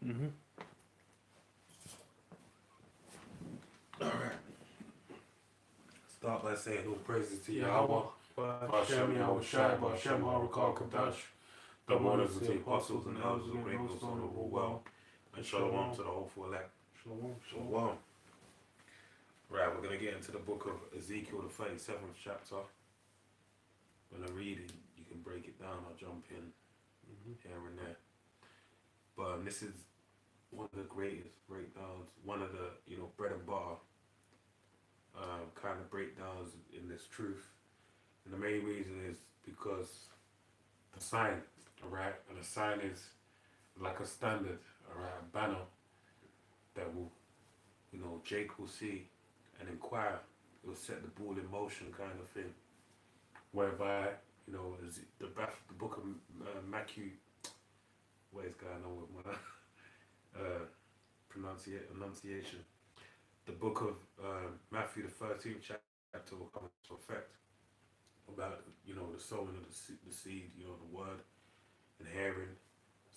Mm-hmm. Alright. Start by saying all praises to Yahweh, Yahweh, Bashem Bashem, Yahweh Yahushai, Shai, Bashem, Bashem Harakal, Harakal Kadash, Kadash, the the mourners mourners, of the the apostles apostles, and and elders elders of again, great no no stone son of of all all well, well, and and shalom to Shalom, the hopeful elect. Shalom, Shalom. Shalom. Right, we're going to get into the book of Ezekiel, the 37th chapter. When I read it, you can break it down. I'll jump in Mm-hmm. here and there. But this is one of the greatest breakdowns, one of the, bread and butter kind of breakdowns in this truth. And the main reason is because the sign, alright? And the sign is like a standard, alright? A banner that will, Jake will see and inquire. It will set the ball in motion kind of thing. Whereby, the book of Matthew, what is going on with my pronunciation? The book of Matthew, the 13th chapter will come into effect about, the sowing of the seed, the word and hearing.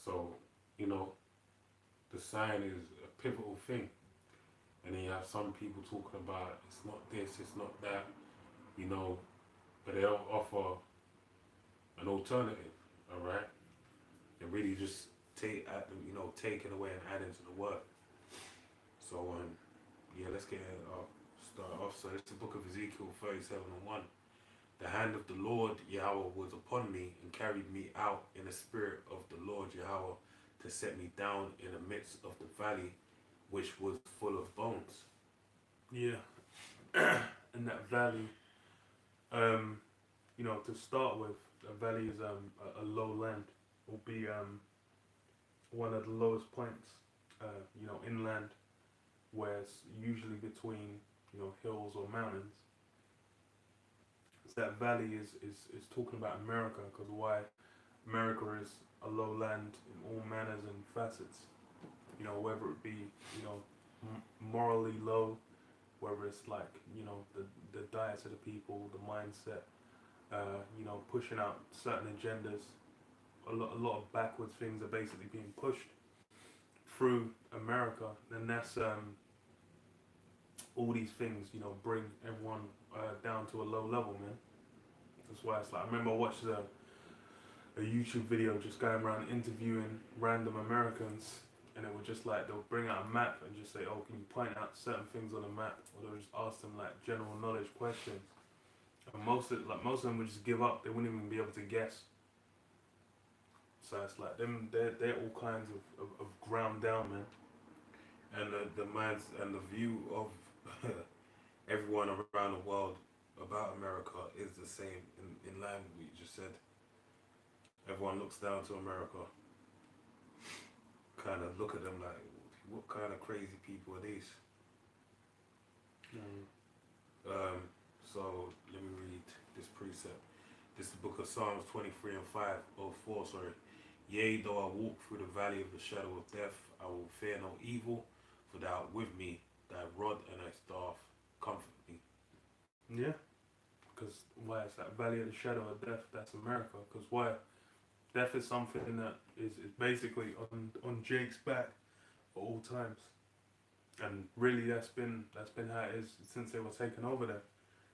So, the sign is a pivotal thing. And then you have some people talking about it's not this, it's not that, but they don't offer an alternative, all right? They really just taking away and adding to the word. So, let's get start off. So it's the book of Ezekiel 37:1. The hand of the Lord Yahweh was upon me and carried me out in the spirit of the Lord Yahweh to set me down in the midst of the valley, which was full of bones. Yeah. In that valley, to start with, the valley is a low land, will be one of the lowest points, inland, where it's usually between, hills or mountains. So that valley is talking about America, because why America is a low land in all manners and facets. Whether it be, morally low, whether it's like, the diets of the people, the mindset, pushing out certain agendas. A lot of backwards things are basically being pushed through America, and that's all these things, bring everyone down to a low level, man. That's why it's like, I remember I watched a YouTube video just going around interviewing random Americans, and it would just like, they'll bring out a map and just say, oh, can you point out certain things on the map, or they'll just ask them like general knowledge questions, and most of them would just give up. They wouldn't even be able to guess. So it's like them, they're all kinds of ground down, man. And the minds and the view of everyone around the world about America is the same in line with what you just said. Everyone looks down to America, kind of look at them like, what kind of crazy people are these? Mm. So let me read this precept. This is the book of Psalms 23:5, sorry. Yea, though I walk through the valley of the shadow of death, I will fear no evil, for thou art with me, thy rod and thy staff comfort me. Yeah, because why it's that valley of the shadow of death? That's America. Because why? Death is something that is basically on Jake's back for all times, and really that's been how it is since they were taken over there.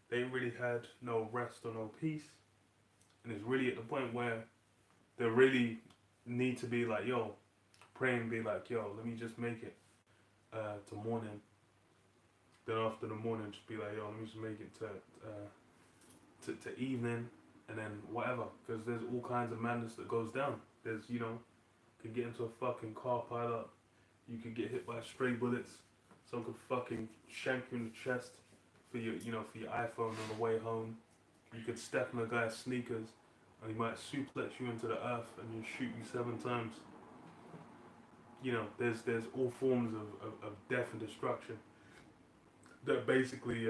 They ain't really had no rest or no peace, and it's really at the point where they really need to be like, yo, pray and be like, yo, let me just make it to morning. Then after the morning, just be like, yo, let me just make it to evening, and then whatever. Because there's all kinds of madness that goes down. There's, could get into a fucking car pile up. You could get hit by stray bullets. Someone could fucking shank you in the chest for your iPhone on the way home. You could step on a guy's sneakers, and he might suplex you into the earth and then shoot you 7 times. There's all forms of death and destruction that basically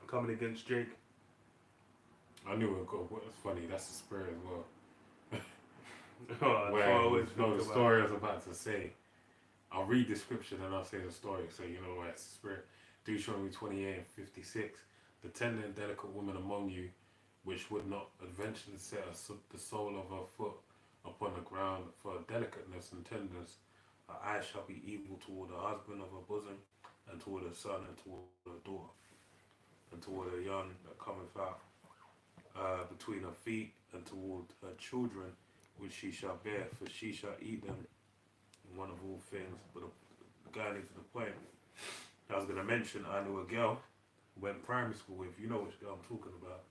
coming against Jake. I knew it would go. What's funny, that's the spirit as well. Oh, that's Where what I always no, think the about. story I was about to say. I'll read the scripture and I'll say the story, so you know that's the spirit. Deuteronomy 28:56. The tender and delicate woman among you, which would not adventure to set the sole of her foot upon the ground for delicateness and tenderness. Her eyes shall be evil toward the husband of her bosom, and toward her son, and toward her daughter, and toward her young that cometh out between her feet, and toward her children which she shall bear, for she shall eat them in one of all things. But the guy needs to the point. I was going to mention I knew a girl who went primary school with. You know which girl I'm talking about.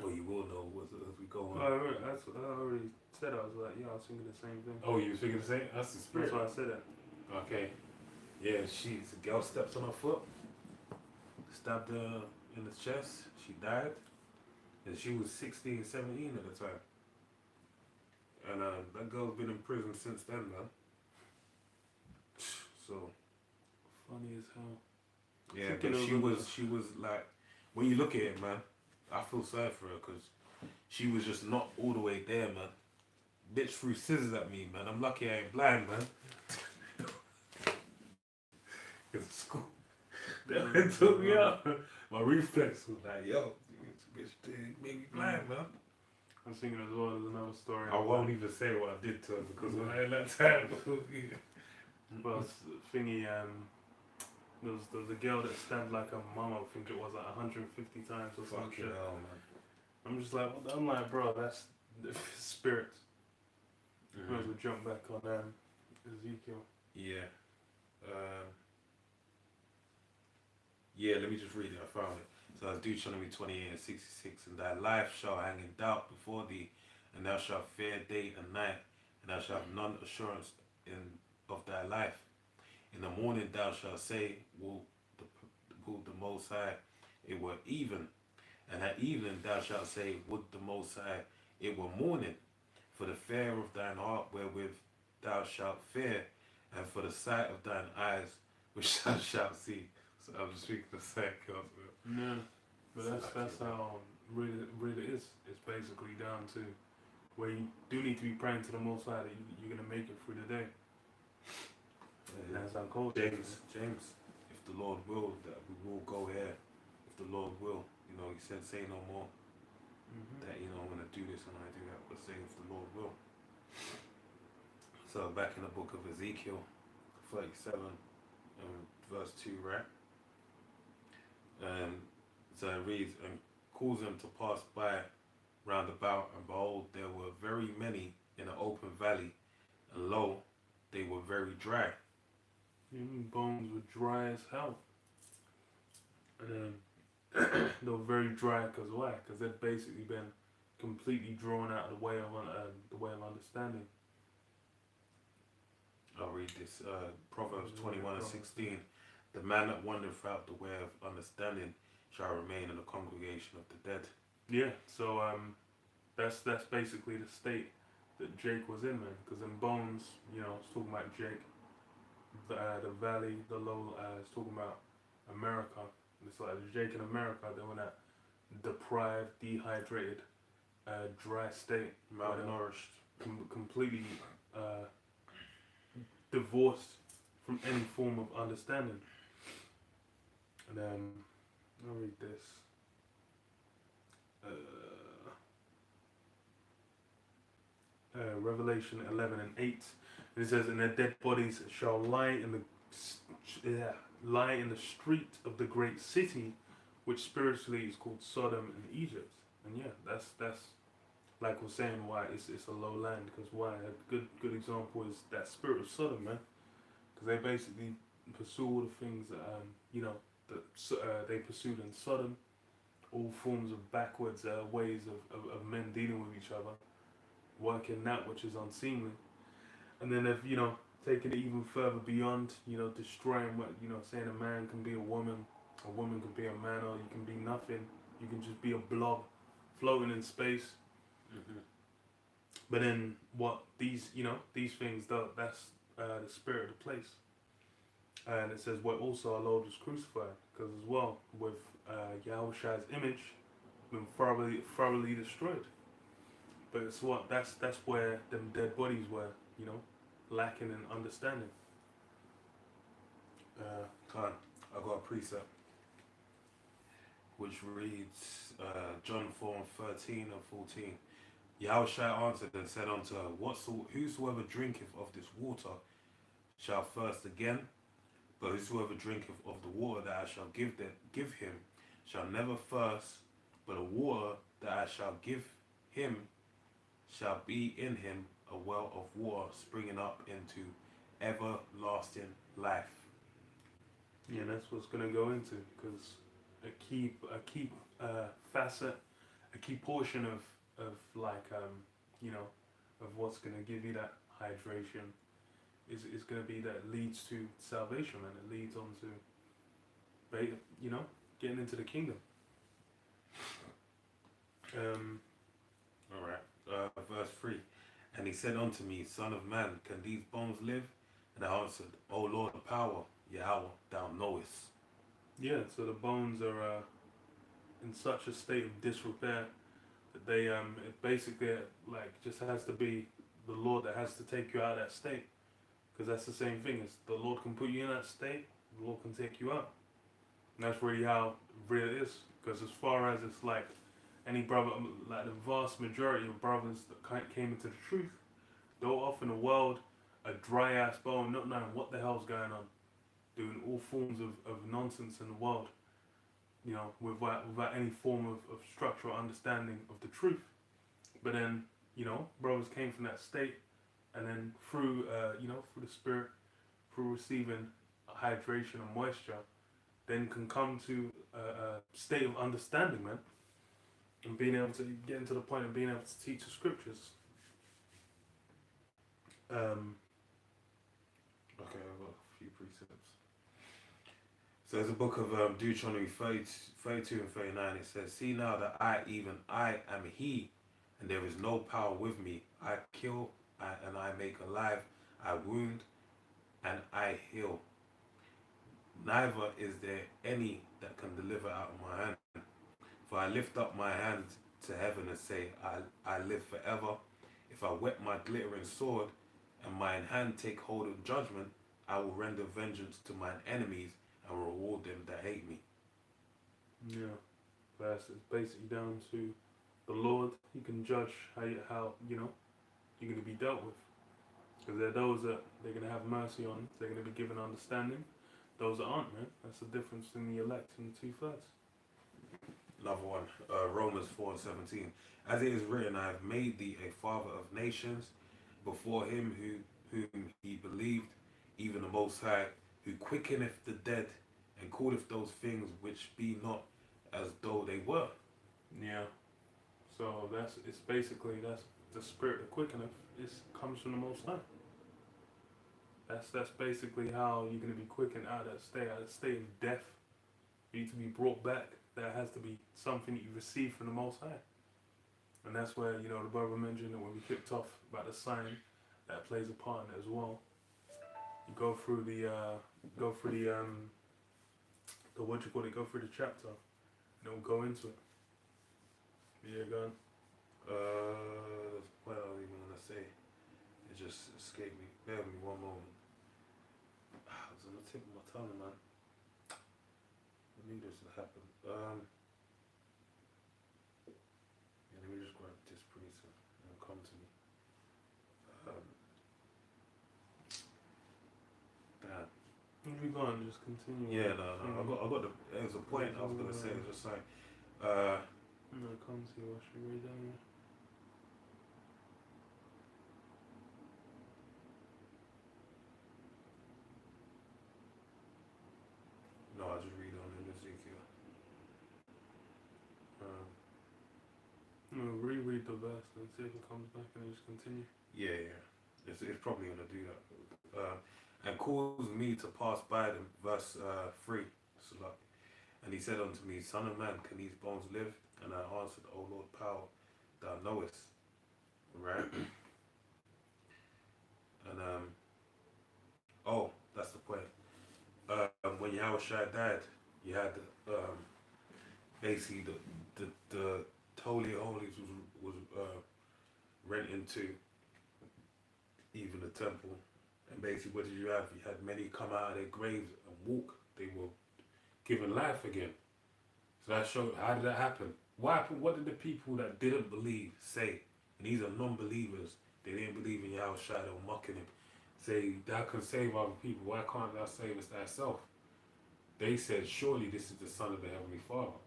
Oh, you will know as we go on. That's what I already said. I was like, yeah, I was thinking the same thing. Oh, you were thinking the same? That's the spirit. That's why I said it. Okay. Yeah, the girl stepped on her foot, stabbed her in the chest. She died. And she was 16, 17 at the time. And that girl's been in prison since then, man. So funny as hell. Yeah, but she was like, when you look at it, man, I feel sorry for her because she was just not all the way there, man. Bitch threw scissors at me, man. I'm lucky I ain't blind, man. In school, they took me out. My reflex was like, yo, bitch made me blind, man. I was thinking as well, there's another story. I won't even say what I did to her because when I had that time, well, thingy, there was a girl that stabbed like her mum, I think it was like 150 times or some shit. Hell, man. I'm just like, I'm like, bro, that's spirits. Might as well jump back on Ezekiel. Yeah. Yeah, let me just read it. I found it. So as Deuteronomy 28 and 66, and thy life shall hang in doubt before thee, and thou shalt fear day and night, and thou shalt have none assurance of thy life. In the morning thou shalt say, will the Most High, it were even. And at evening thou shalt say, would the Most High, it were morning. For the fear of thine heart wherewith thou shalt fear, and for the sight of thine eyes which thou shalt see. So I'm just speaking the same concept. Yeah, but that's how really is. It's basically down to where you do need to be praying to the Most High that you're gonna make it through the day. That's how cold. James, if the Lord will, that we will go here. If the Lord will, he said, say no more. That I'm gonna do this and I do that, but say if the Lord will. So back in the book of Ezekiel 37, verse 2, right? So it reads, and caused them to pass by round about, and behold, there were very many in an open valley, and lo, they were very dry. Bones were dry as hell. And then they were very dry because why? Because they'd basically been completely drawn out of the way of understanding. I'll read this. Proverbs 21 and 16. The man that wandereth out the way of understanding shall remain in the congregation of the dead. Yeah, so that's basically the state that Jake was in, man. Because in Bones, it's talking about Jake, the valley, the low. It's talking about America. It's like Jake in America. They were in that deprived, dehydrated, dry state, malnourished, completely divorced from any form of understanding. And I'll read this. Revelation 11 and 8. And it says, and their dead bodies shall lie in the street of the great city, which spiritually is called Sodom and Egypt. And yeah, that's like we're saying why it's a low land, because why a good example is that spirit of Sodom, man, because they basically pursue all the things that they pursued in Sodom, all forms of backwards ways of men dealing with each other, working that which is unseemly. And then if taking it even further beyond, destroying what saying a man can be a woman can be a man, or you can be nothing, you can just be a blob floating in space. But then what these things, that's the spirit of the place. And it says where also our Lord was crucified, because as well with Yahushua's image been thoroughly destroyed. But it's that's where them dead bodies were, lacking in understanding. I got a precept which reads John 4 and 13 and 14. Yahushua answered and said unto her, whosoever drinketh of this water shall thirst again, but whosoever drinketh of the water that I shall give him shall never thirst, but the water that I shall give him shall be in him a well of water springing up into everlasting life. Yeah, that's what's gonna go into, because a key facet, a key portion of like you know, of what's gonna give you that hydration is gonna be that it leads to salvation, and it leads on to, you know, getting into the kingdom. All right. Verse 3. And he said unto me, Son of man, can these bones live? And I answered, O Lord of power, Yahweh, thou knowest. Yeah, so the bones are in such a state of disrepair that they it basically like just has to be the Lord that has to take you out of that state, because that's the same thing. Is the Lord can put you in that state, the Lord can take you out. And that's really how real it is. Because as far as it's like any brother, like the vast majority of brothers that came into the truth, they're off in the world, a dry ass bone, not knowing what the hell's going on, doing all forms of nonsense in the world, you know, without any form of structure or understanding of the truth. But then, you know, brothers came from that state, and then through, you know, through the Spirit, through receiving hydration and moisture, then can come to a state of understanding, man, and being able to get to the point of being able to teach the scriptures. Okay, I've got a few precepts. So there's a book of Deuteronomy 32 and 39. It says, See now that even I am he, and there is no power with me. I kill and I make alive. I wound and I heal. Neither is there any that can deliver out of my hand. For I lift up my hand to heaven and say, I live forever. If I whet my glittering sword and mine hand take hold of judgment, I will render vengeance to mine enemies and reward them that hate me. Yeah, that's it's basically down to the Lord. He can judge how you know you're going to be dealt with. Because there are those that they're going to have mercy on, they're going to be given understanding. Those that aren't, man. That's the difference between the elect and the 2/3. Another one, Romans 4 and 17. As it is written, I have made thee a father of nations before him whom he believed, even the Most High, who quickeneth the dead and calleth those things which be not as though they were. Yeah. So it's basically that's the spirit that quickeneth. It comes from the Most High. That's basically how you're going to be quickened out of that state of death. For you to be brought back, that has to be something that you receive from the Most High. And that's where, you know, the brother mentioned that when we kicked off about the sign, that plays a part in it as well. You go through the what you call it, go through the chapter, and it'll go into it. Yeah, go on. What I even want to say? It just escaped me. Bear with me one moment. It was on the tip of my tongue, man. I knew this would happen. Yeah, let me just grab this precept and it'll come to me. Damn. If you go on, just continue. Yeah, no. I got the. There's a point I was gonna say. It's just like. No, come to you. What should we read down here? No, I just read on in Ezekiel. No, reread the verse and see if it comes back and just continue. Yeah. It's probably gonna do that. And caused me to pass by them. Verse 3. So like, and he said unto me, Son of man, can these bones live? And I answered, O Lord, power, thou knowest. Right? And oh, that's the point. When Yahushua died, you had basically the Holy of Holies was rent into even the temple. And basically, what did you have? You had many come out of their graves and walk. They were given life again. So that showed, how did that happen? What happened? What did the people that didn't believe say And these are non-believers. They didn't believe in Yahweh Shai. They were mocking him. Say, thou can save other people. Why can't thou save us thyself? They said, surely this is the Son of the Heavenly Father.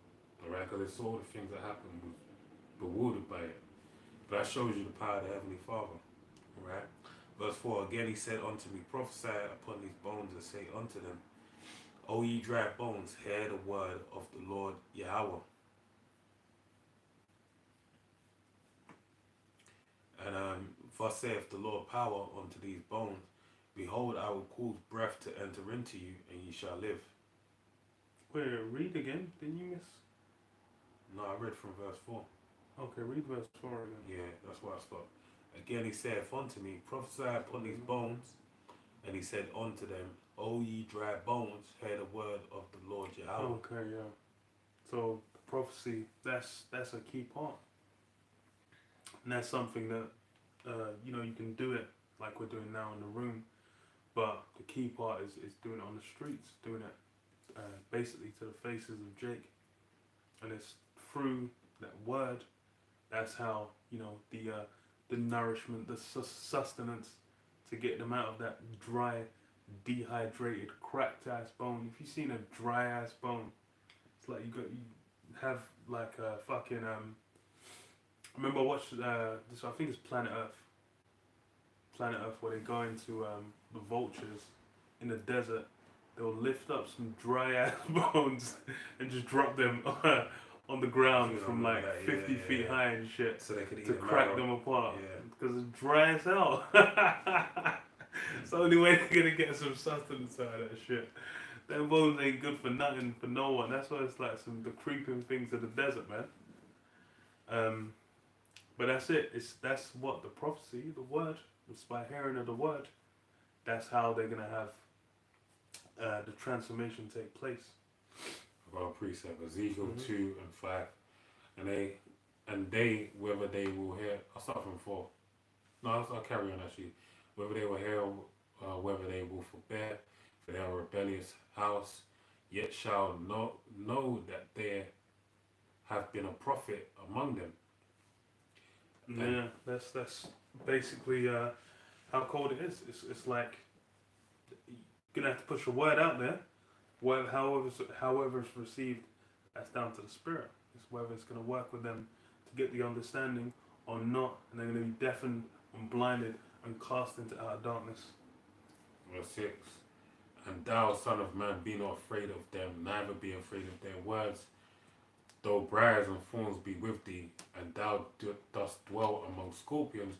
Alright, because they saw the things that happened, was bewildered by it. But that shows you the power of the Heavenly Father. Alright? Verse 4, again he said unto me, prophesy upon these bones and say unto them, O ye dry bones, hear the word of the Lord Yahweh. And thus saith the Lord power unto these bones, behold, I will cause breath to enter into you, and ye shall live. Wait, read again. Didn't you miss? No, I read from verse 4. Okay, read verse 4 again. Yeah, that's where I stopped. Again he saith unto me, prophesy upon these bones, and he said unto them, O ye dry bones, hear the word of the Lord Yahweh. Okay, yeah. So the prophecy, that's a key part, and that's something that you can do it like we're doing now in the room, but the key part is doing it on the streets, doing it basically to the faces of Jake, and it's through that word. That's how the nourishment, the sustenance to get them out of that dry, dehydrated, cracked ass bone. If you've seen a dry ass bone, it's like you have like a fucking I remember I watched this. I think it's Planet Earth. Planet Earth, where they go into the vultures in the desert. They'll lift up some dry ass bones and just drop them on the ground from like 50 feet high and shit, so they could eat to crack them apart. Yeah. Because it's dry as hell. It's the only way they're gonna get some sustenance out of that shit. Them bones ain't good for nothing, for no one. That's why it's like the creeping things of the desert, man. But that's it. That's what the prophecy, the word. It's by hearing of the word. That's how they're gonna have the transformation take place. About precept, Ezekiel 2 and 5, and they whether they will hear. I'll start from 4. No, I'll carry on actually. Whether they will hear, whether they will forbear, for they are a rebellious house, yet shall know that there have been a prophet among them. Yeah, that's basically how cold it is. It's like you're gonna have to put your word out there. However it's received, that's down to the spirit. It's whether it's gonna work with them to get the understanding or not, and they're gonna be deafened and blinded and cast into outer darkness. Verse 6. And thou, son of man, be not afraid of them, neither be afraid of their words. Though briars and thorns be with thee, and thou dost dwell among scorpions,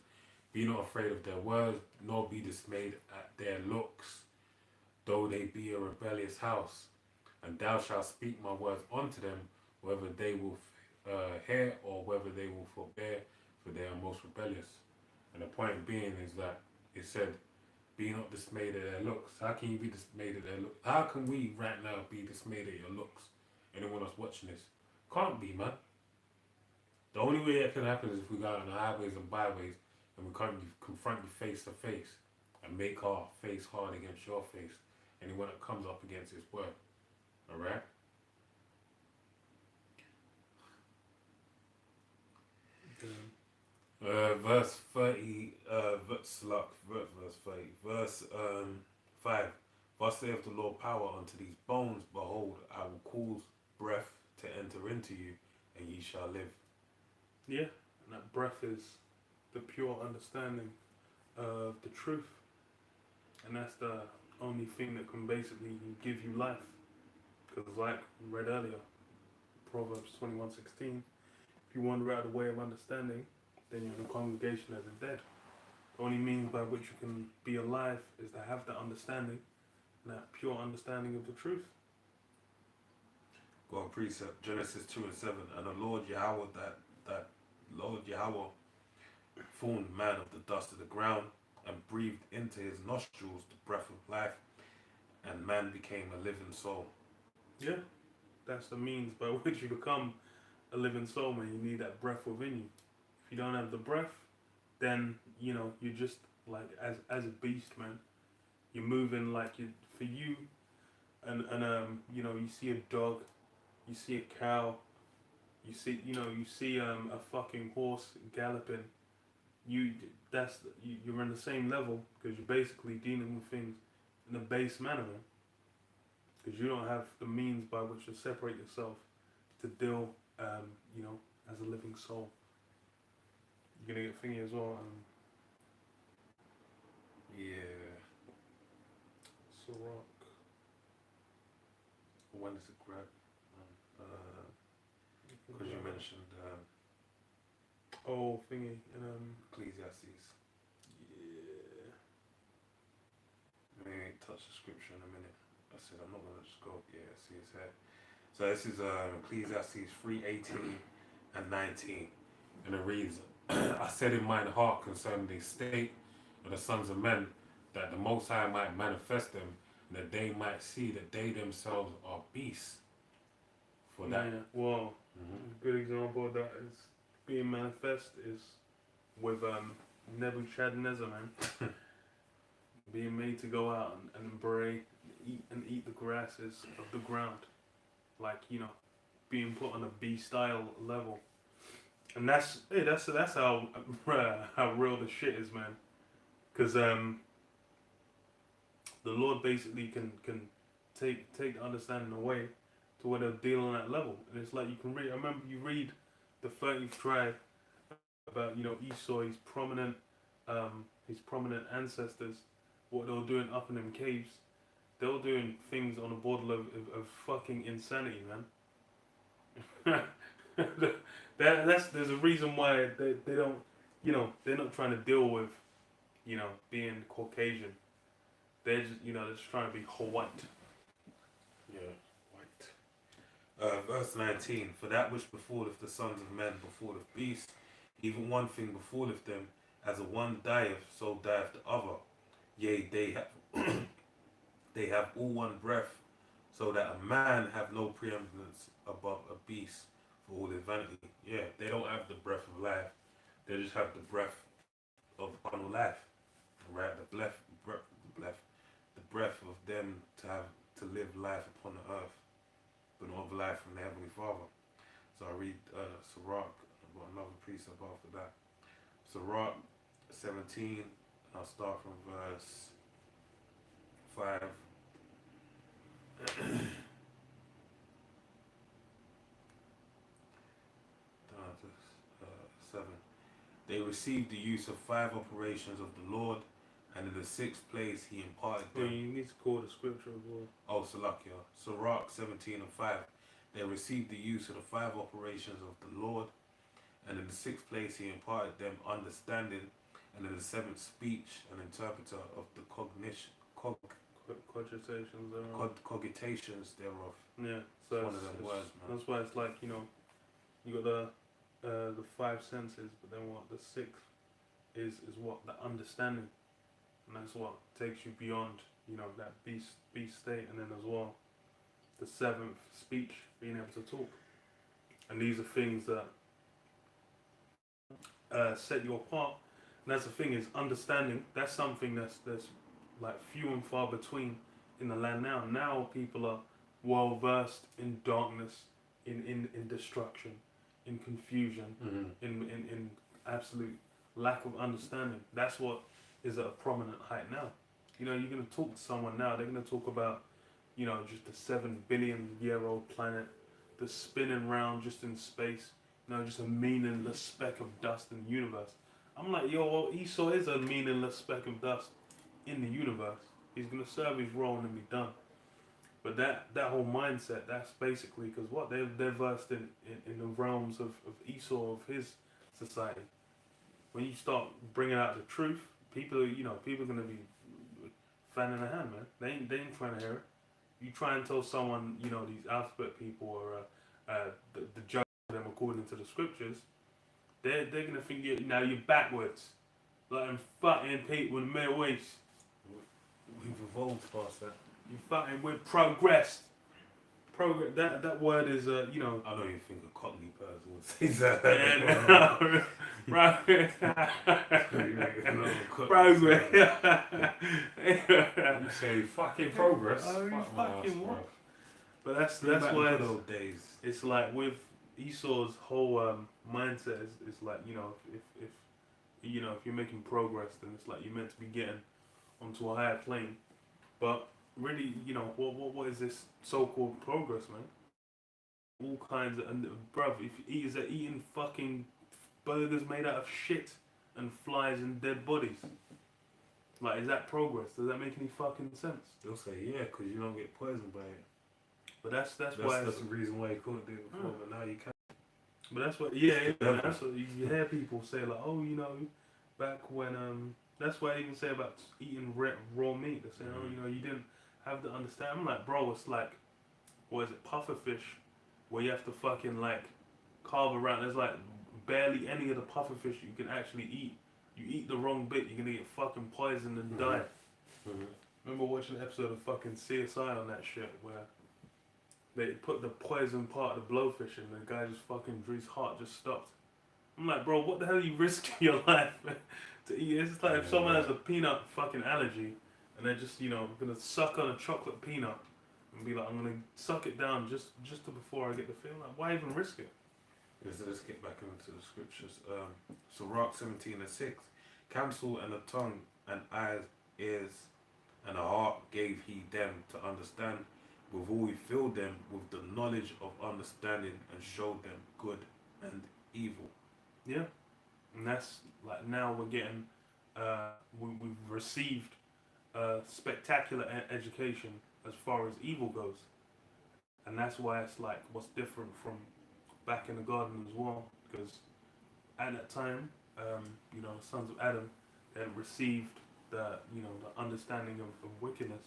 be not afraid of their words, nor be dismayed at their looks, though they be a rebellious house. And thou shalt speak my words unto them, whether they will hear or whether they will forbear, for they are most rebellious. And the point being is that it said, be not dismayed at their looks. How can you be dismayed at their looks? How can we right now be dismayed at your looks? Anyone else watching this? Can't be, man. The only way it can happen is if we go out on the highways and byways and we can't confront you face to face and make our face hard against your face. Anyone that comes up against his word. Alright? Verse 30, verse 30, verse 5. Thus saith the Lord power unto these bones, behold, I will cause breath to enter into you, and ye shall live. Yeah, and that breath is the pure understanding of the truth. And that's the only thing that can basically give you life. Because like we read earlier, Proverbs 21:16, if you wander out of the way of understanding, then you're in a congregation of the dead. The only means by which you can be alive is to have that understanding, and that pure understanding of the truth. Go on precept, Genesis 2 and 7. And the Lord Yahweh, that Lord Yahweh formed man of the dust of the ground and breathed into his nostrils the breath of life, and man became a living soul. Yeah, that's the means by which you become a living soul, man. You need that breath within you. If you don't have the breath, then you're just like as a beast, man. You're moving like for you, and you see a dog, you see a cow, you see a fucking horse galloping. you're in the same level because you're basically dealing with things in a base manner, man. Because you don't have the means by which to separate yourself to deal, you know, as a living soul. You're gonna get thingy as well. Yeah. Sirach. When does it grab? Because you mentioned oh, thingy. Ecclesiastes. Yeah. We ain't touch the scripture in a minute. I said I'm not gonna just go. Yeah, see it's here. So this is Ecclesiastes 3:18 and 19, and it reads, "I said in mine heart concerning the state of the sons of men, that the Most High might manifest them, and that they might see that they themselves are beasts." For that, Yeah. Well, a good example of that is being manifest is with Nebuchadnezzar, man. Being made to go out and bray and eat the grasses of the ground, like, you know, being put on a beast style level, and that's how how real the shit is, man. Because the Lord basically can take the understanding away to where they'll deal on that level, and it's like you can read. I remember you read the 30th tribe about, you know, Esau, his prominent ancestors, what they were doing up in them caves. They were doing things on the border of fucking insanity, man. There's a reason why they don't, you know, they're not trying to deal with, you know, being Caucasian. They're just, you know, they're just trying to be white. yeah, white. Verse 19, "For that which befalleth the sons of men befalleth beasts, even one thing befalleth them, as a one dieth, so dieth the other. Yea, they have they have all one breath, so that a man have no preeminence above a beast for all his vanity." Yeah, they don't have the breath of life. They just have the breath of carnal life, right? The breath of them to live life upon the earth, but not of life from the heavenly Father. So I read Sirach. I've got another precept after that. Sirach 17. I'll start from verse 5. Down to 7. "They received the use of 5 operations of the Lord, and in the 6th place he imparted Well, them." you need to call the scripture as well. Oh, Salakia. Sirach 17 and 5. "They received the use of the 5 operations of the Lord, and in the 6th place he imparted them understanding, and in the 7th speech, an interpreter of the Cogitations cogitations thereof." Yeah, so it's one of them words, man. That's why it's like, you know, you got the 5 senses, but then what the 6th is what the understanding, and that's what takes you beyond, you know, that beast state, and then as well the 7th speech, being able to talk, and these are things that set you apart. And that's the thing, is understanding. That's something that's like few and far between in the land now. Now people are well versed in darkness, in destruction, in confusion, in absolute lack of understanding. That's what is at a prominent height now. You know, you're gonna talk to someone now, they're gonna talk about, you know, just the 7 billion-year-old planet that's spinning round just in space. You know, just a meaningless speck of dust in the universe. I'm like, yo, well, Esau is a meaningless speck of dust in the universe. He's gonna serve his role and then be done. But that whole mindset, that's basically because what they're versed in the realms of Esau, of his society. When you start bringing out the truth, people are gonna be fanning their hand, man. They ain't trying to hear it. You try and tell someone, you know, these alphabet people or the judge them according to the scriptures, they're gonna think you're backwards, like I'm fucking people in the Middle East. We've evolved past that. You fucking we're progressed. That word is you know. I know you think a Cockney person would say that. Progress. You say fucking progress. Oh, you fucking what? Bro. But that's why it's like with Esau's whole mindset is like, you know, if you know, if you're making progress, then it's like you're meant to be getting onto a higher plane. But really, you know, what is this so-called progress, man? All kinds of, and bruv, if eaters are eating fucking burgers made out of shit and flies and dead bodies. Like, is that progress? Does that make any fucking sense? They'll say, yeah, because you don't get poisoned by it. But that's why That's the reason why you couldn't do it before, but now you can. But that's what, yeah, that's what you hear people say, like, oh, you know, back when that's why I even say about eating raw meat. They say, oh, you know, you didn't have to understand. I'm like, bro, it's like, what is it, puffer fish, where you have to fucking like carve around. There's like barely any of the puffer fish you can actually eat. You eat the wrong bit, you're gonna get fucking poisoned and die. Remember watching an episode of fucking CSI on that shit where they put the poison part of the blowfish in, and the guy just fucking, his heart just stopped. I'm like, bro, what the hell are you risking your life to eat? It's just like if someone has a peanut fucking allergy and they're just, you know, gonna suck on a chocolate peanut and be like, I'm gonna suck it down just to before I get the feeling. Like, why even risk it? Let's get back into the scriptures. So Rock 17:6, counsel and a tongue and eyes, ears, and a heart gave he them to understand. Withal he filled them with the knowledge of understanding and showed them good and evil. Yeah, and that's like now we're getting, we've received a spectacular education as far as evil goes, and that's why it's like what's different from back in the garden as well, because at that time, you know, the sons of Adam had received the, you know, the understanding of wickedness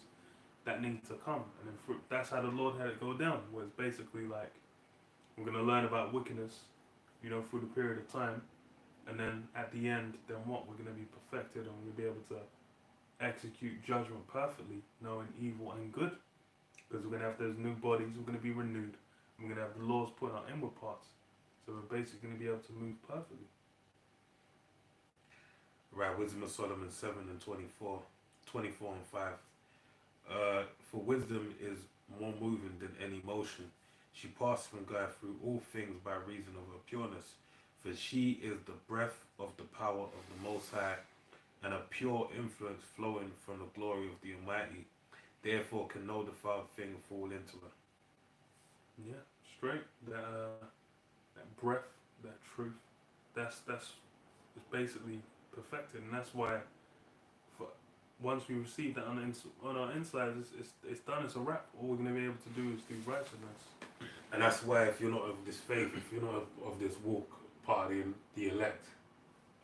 that needs to come, and then that's how the Lord had it go down. Was basically like, we're gonna learn about wickedness, you know, through the period of time, and then at the end, then what? We're gonna be perfected, and we're gonna be able to execute judgment perfectly, knowing evil and good, because we're gonna have those new bodies. We're gonna be renewed. We're gonna have the laws put in our inward parts, so we're basically gonna be able to move perfectly. Right, Wisdom of Solomon 7:24, 24 and 5. For wisdom is more moving than any motion. She passes from God through all things by reason of her pureness. For she is the breath of the power of the Most High, and a pure influence flowing from the glory of the Almighty. Therefore can no defiled thing fall into her. Yeah, straight. That breath, that truth, that's it's basically perfected, and that's why for, once we receive that on our insides, it's done. It's a wrap. All we're gonna be able to do is do righteousness. And that's why if you're not of this faith, if you're not of this walk, part of the elect,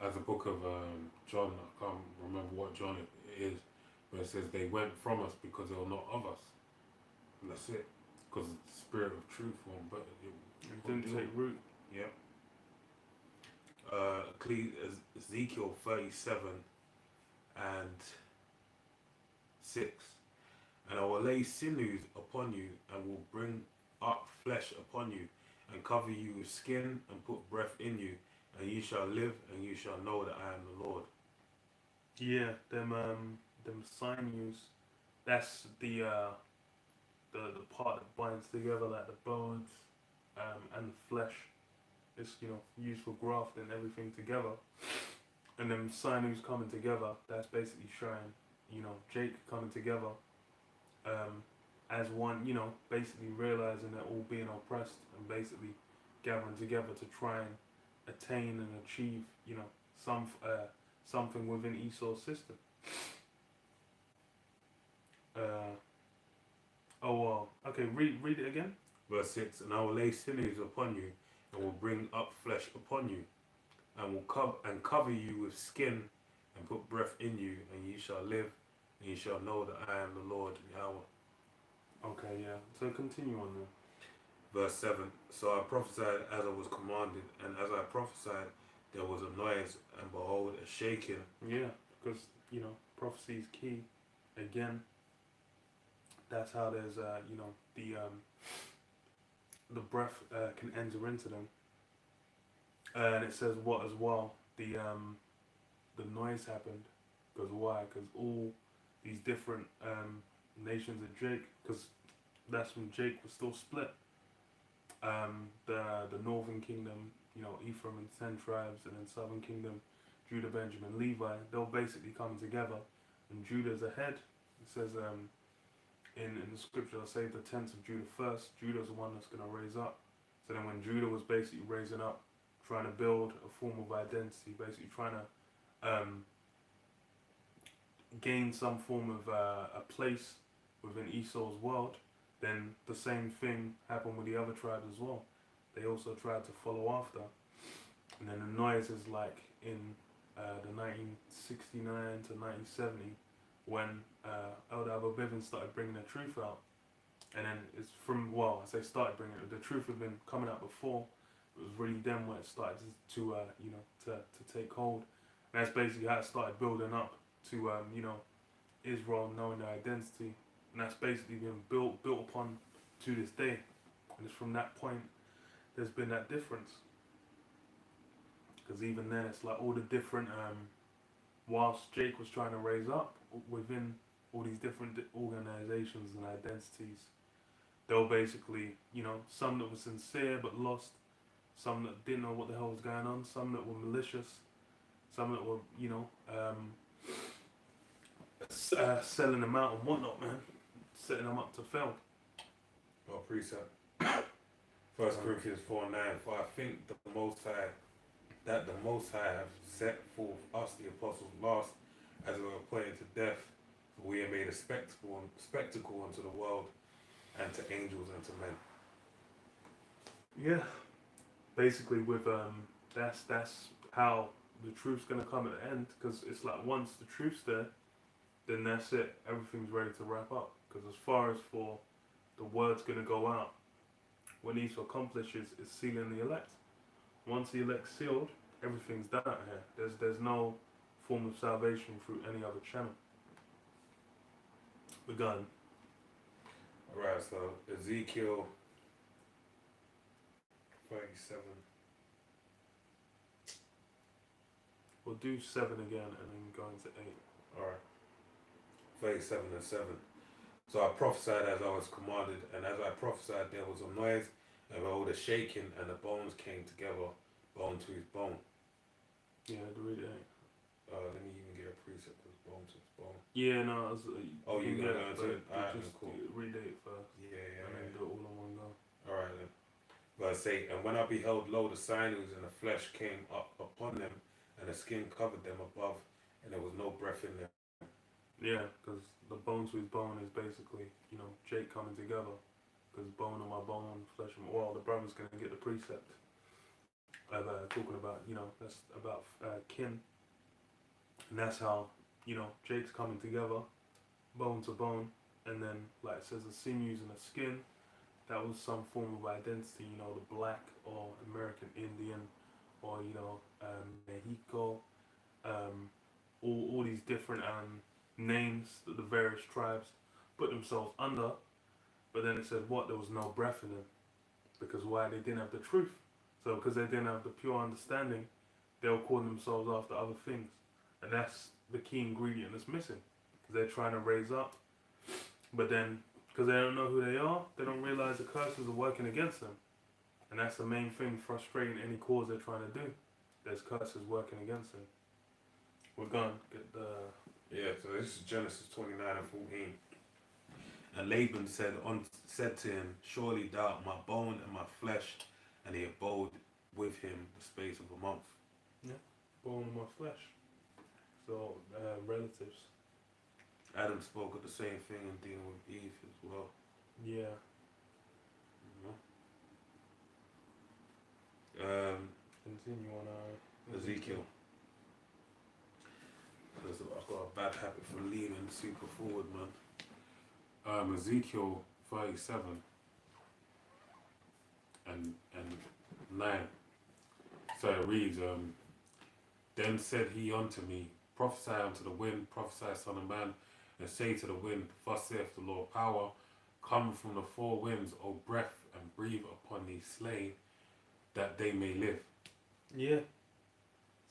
as the book of John, I can't remember what John it is, but it says they went from us because they were not of us. And that's it. Because the spirit of truth won't, but It didn't take root. Yep. Ezekiel 37 and 6. And I will lay sinews upon you, and will bring up flesh upon you, and cover you with skin, and put breath in you, and you shall live, and you shall know that I am the Lord. Yeah, them sinews. That's the part that binds together, like the bones, and the flesh. It's, you know, used for grafting everything together. And then sinews coming together. That's basically showing, you know, Jake coming together, as one. You know, basically realizing that all being oppressed and basically gathering together to try and attain and achieve, you know, something within Esau's system. Okay, read it again. Verse 6. And I will lay sinews upon you, and will bring up flesh upon you, and will cover you with skin, and put breath in you, and you shall live, and you shall know that I am the Lord Yahweh. Okay, yeah. So continue on there. Verse 7. So I prophesied as I was commanded, and as I prophesied, there was a noise, and behold, a shaking. Yeah, because, you know, prophecy is key. Again, that's how there's, you know, the breath can enter into them. And it says what as well? The noise happened. Because why? Because all these different nations of Jake, because that's when Jake was still split. The northern kingdom, you know, Ephraim and 10 tribes, and then southern kingdom, Judah, Benjamin, Levi, they'll basically come together, and Judah's ahead. It says in the scripture, I'll save the tents of Judah first. Judah's the one that's going to raise up. So then when Judah was basically raising up, trying to build a form of identity, basically trying to gain some form of a place within Esau's world, then the same thing happened with the other tribes as well. They also tried to follow after. And then the noise is like in the 1969 to 1970 when Elder Abba Bivens started bringing the truth out. And then it's from, well, I say started bringing it, the truth had been coming out before. It was really then when it started to take hold. And that's basically how it started building up to, Israel knowing their identity. And that's basically been built upon to this day. And it's from that point there's been that difference. Because even then it's like all the different, whilst Jake was trying to raise up within all these different organizations and identities, they were basically, some that were sincere but lost, some that didn't know what the hell was going on, some that were malicious, some that were, selling them out and whatnot, man, setting them up to fail. Well, precept. 1 Corinthians 4:9. For I think that the Most High have set forth us, the apostles, last, as we were appointed to death, for we are made a spectacle unto the world, and to angels and to men. Yeah, basically with that's how the truth's gonna come at the end, because it's like once the truth's there, then that's it. Everything's ready to wrap up. Because as far as for the word's gonna go out, what needs to accomplish is sealing the elect. Once the elect's sealed, everything's done out here. There's no form of salvation through any other channel. Begun. Alright, so Ezekiel 37. We'll do 7 again and then go into 8. Alright. 37 and 7. So I prophesied as I was commanded, and as I prophesied there was a noise, and behold, a shaking, and the bones came together, bone to his bone. Yeah, to read 8. Let me even get a precept of bone to his bone. Yeah, no, you're going to go into it? Alright, just cool. Read 8 first. Yeah. And then do it all in one go. Alright then. Verse 8. And when I beheld, lo, the sinews and the flesh came up upon them, and the skin covered them above, and there was no breath in them. Yeah, because the bone to his bone is basically, Jake coming together. Because bone on my bone, flesh on my... Well, the brother's going to get the precept of talking about, that's about kin. And that's how, Jake's coming together, bone to bone. And then, like it says, the sinews and the skin, that was some form of identity, the black or American Indian or, Mexico, all these different names that the various tribes put themselves under. But then it said what? There was no breath in them. Because why? They didn't have the truth. So because they didn't have the pure understanding, they were calling themselves after other things. And that's the key ingredient that's missing. Because they're trying to raise up. But then, because they don't know who they are, they don't realize the curses are working against them. And that's the main thing frustrating any cause they're trying to do. There's curses working against them. We're going to get the... Yeah, so this is Genesis 29 and 14. And Laban said to him, surely thou art my bone and my flesh, and he abode with him the space of a month. Yeah, bone and my flesh. So, relatives. Adam spoke of the same thing in dealing with Eve as well. Yeah. Continue on Ezekiel. I've got a bad habit for leaning super forward, man. Ezekiel 37 and 9. So it reads, then said he unto me, prophesy unto the wind, prophesy, son of man, and say to the wind, thus saith the Lord, power, come from the four winds, O breath, and breathe upon these slain, that they may live. Yeah.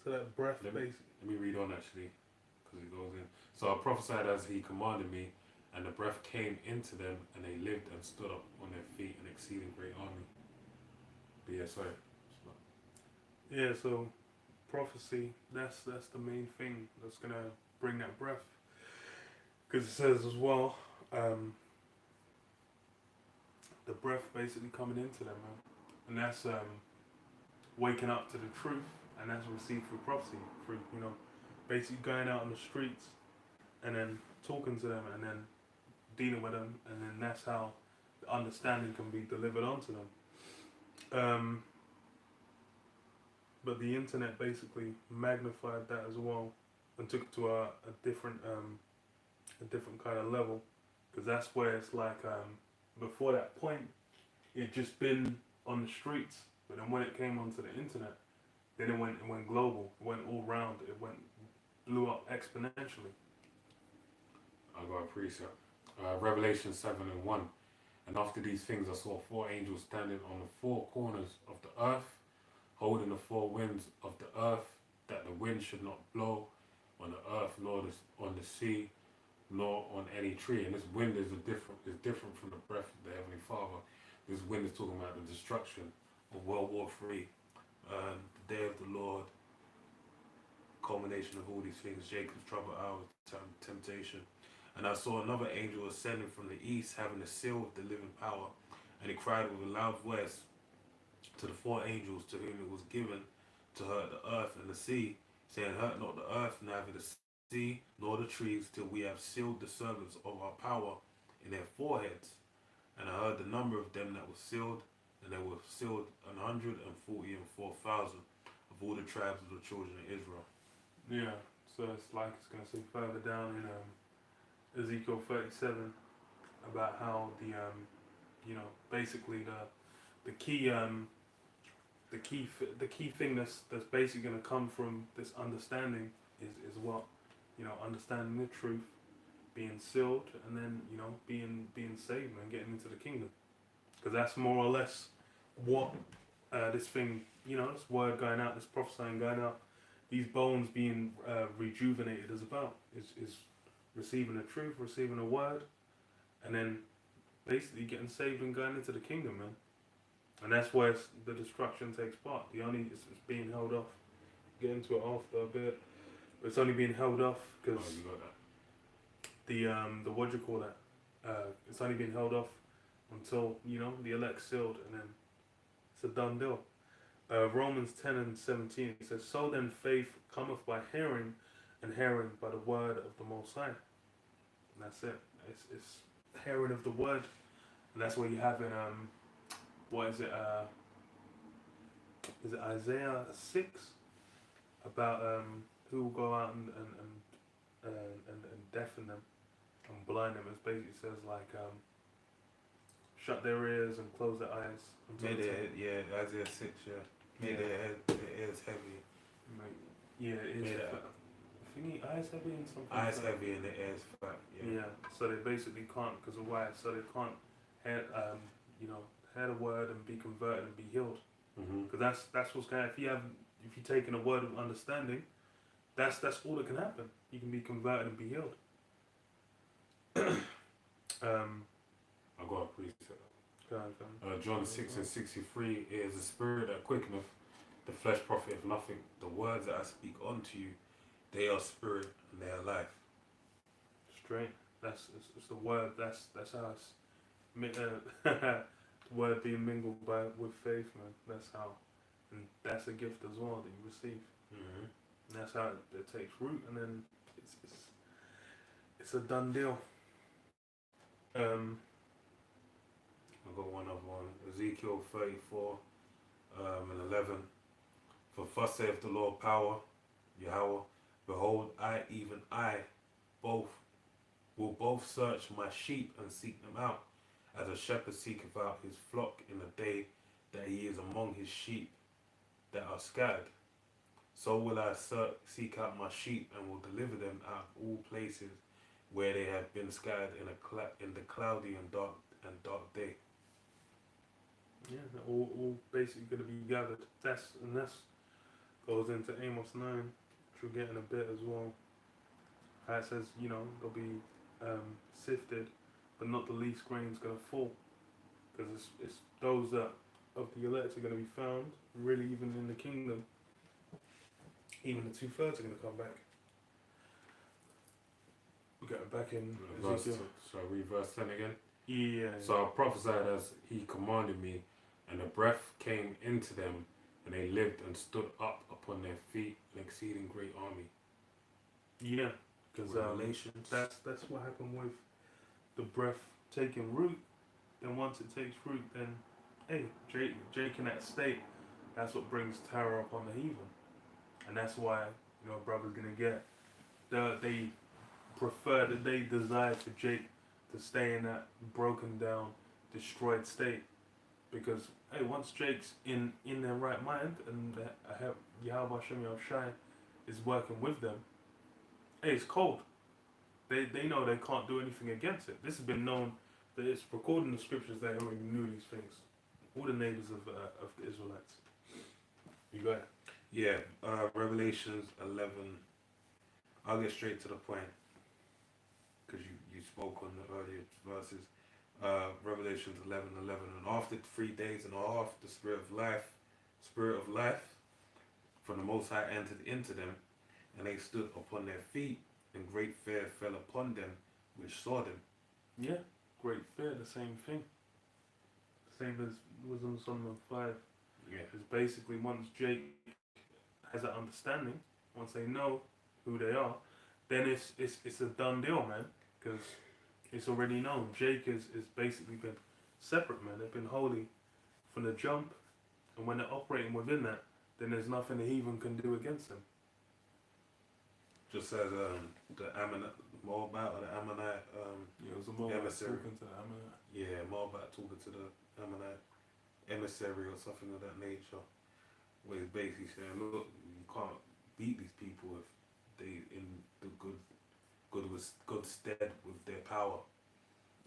So that breath, Let me read on actually, because it goes in. So I prophesied as he commanded me, and the breath came into them, and they lived and stood up on their feet, an exceeding great army. But yeah, sorry. Yeah, so prophecy, that's the main thing that's gonna bring that breath. Because it says as well, the breath basically coming into them, man, and that's waking up to the truth, and that's received through prophecy, through basically going out on the streets and then talking to them and then dealing with them, and then that's how the understanding can be delivered onto them. But the internet basically magnified that as well and took it to a different kind of level, because that's where it's like before that point it just been on the streets, but then when it came onto the internet, then it went global, it went all round, blew up exponentially. I got a precept. Revelation 7:1. And after these things I saw four angels standing on the four corners of the earth, holding the four winds of the earth, that the wind should not blow on the earth, nor on the sea, nor on any tree. And this wind is different from the breath of the Heavenly Father. This wind is talking about the destruction of World War III, the day of the Lord, culmination of all these things, Jacob's trouble hour, temptation. And I saw another angel ascending from the east, having the seal of the living power. And he cried with a loud voice to the four angels to whom it was given to hurt the earth and the sea, saying, hurt not the earth, neither the sea, nor the trees, till we have sealed the servants of our power in their foreheads. And I heard the number of them that were sealed, and they were sealed 144,000 of all the tribes of the children of Israel. Yeah, so it's like it's going to say further down in Ezekiel 37 about how basically the key thing that's basically going to come from this understanding is what, understanding the truth, being sealed, and then being saved and getting into the kingdom, because that's more or less what this thing, this word going out, this prophesying going out, these bones being rejuvenated is about, is receiving the truth, receiving a word, and then basically getting saved and going into the kingdom, man. And that's where the destruction takes part. It's being held off. Get into it after a bit, but it's only being held off because the what do you call that? It's only being held off until the elect sealed, and then it's a done deal. Romans 10:17 it says, "So then faith cometh by hearing, and hearing by the word of the Most High." And that's it. It's hearing of the word, and that's what you have in what is it? Is it Isaiah 6 about who will go out and deafen them and blind them? It basically says like shut their ears and close their eyes. Isaiah 6, yeah. Made their ears heavy. Yeah, it is. I think eyes heavy and something. Eyes heavy and the ears fat. Yeah. So they basically can't, because of why? So they can't hear the word and be converted and be healed. Because that's what's going to happen. If you're taking a word of understanding, that's all that can happen. You can be converted and be healed. I got a precept. John 6:63 is the spirit that quickeneth, the flesh profiteth nothing. The words that I speak unto you, they are spirit and they are life. Straight. It's the word. That's how it's the word being mingled with faith, man. That's how, and that's a gift as well that you receive. And that's how it takes root, and then it's a done deal. I got one other one. Ezekiel 34 and 11. For thus saith the Lord power, Yahweh, behold, I, even I, will both search my sheep and seek them out, as a shepherd seeketh out his flock in the day that he is among his sheep that are scattered. So will I seek out my sheep and will deliver them out of all places where they have been scattered in the cloudy and dark day. Yeah, they're all basically going to be gathered. That's goes into Amos 9, which we'll get in a bit as well. How it says, they'll be sifted, but not the least grain's going to fall. Because it's those that of the elect are going to be found, really even in the kingdom. even the 2/3 are going to come back. We got it back in Verse, Ezekiel. shall I read verse 10 again? Yeah. So I prophesied as he commanded me, and the breath came into them, and they lived and stood up upon their feet, an exceeding great army. Yeah, because Revelations. that's what happened with the breath taking root. Then once it takes root, then hey, Jake in that state, that's what brings terror upon the heathen, and that's why brother's gonna get they prefer that they desire for Jake to stay in that broken down, destroyed state, because hey, once Jake's in their right mind and Yahweh Hashem Shai is working with them, hey, it's cold. They know they can't do anything against it. This has been known, that it's recorded in the scriptures. They already knew these things. All the neighbors of the Israelites. You got it? Yeah, Revelations 11. I'll get straight to the point because you spoke on the earlier verses. Revelations 11:11. And after 3 days and a half, the Spirit of life from the Most High entered into them, and they stood upon their feet, and great fear fell upon them which saw them. Yeah, great fear, the same thing. Same as Wisdom of Solomon 5. Yeah. It's basically once Jake has that understanding, once they know who they are, then it's a done deal, man. Because it's already known. Jake is basically been separate, man. They've been holy from the jump, and when they're operating within that, then there's nothing the heathen can do against them. Just as the Ammonite, Moabite or the Ammonite It was a Moabite emissary. talking to the Ammonite. Yeah, Moabite talking to the Ammonite emissary or something of that nature. Where he's basically saying, look, you can't beat these people if they in the good stead with their power.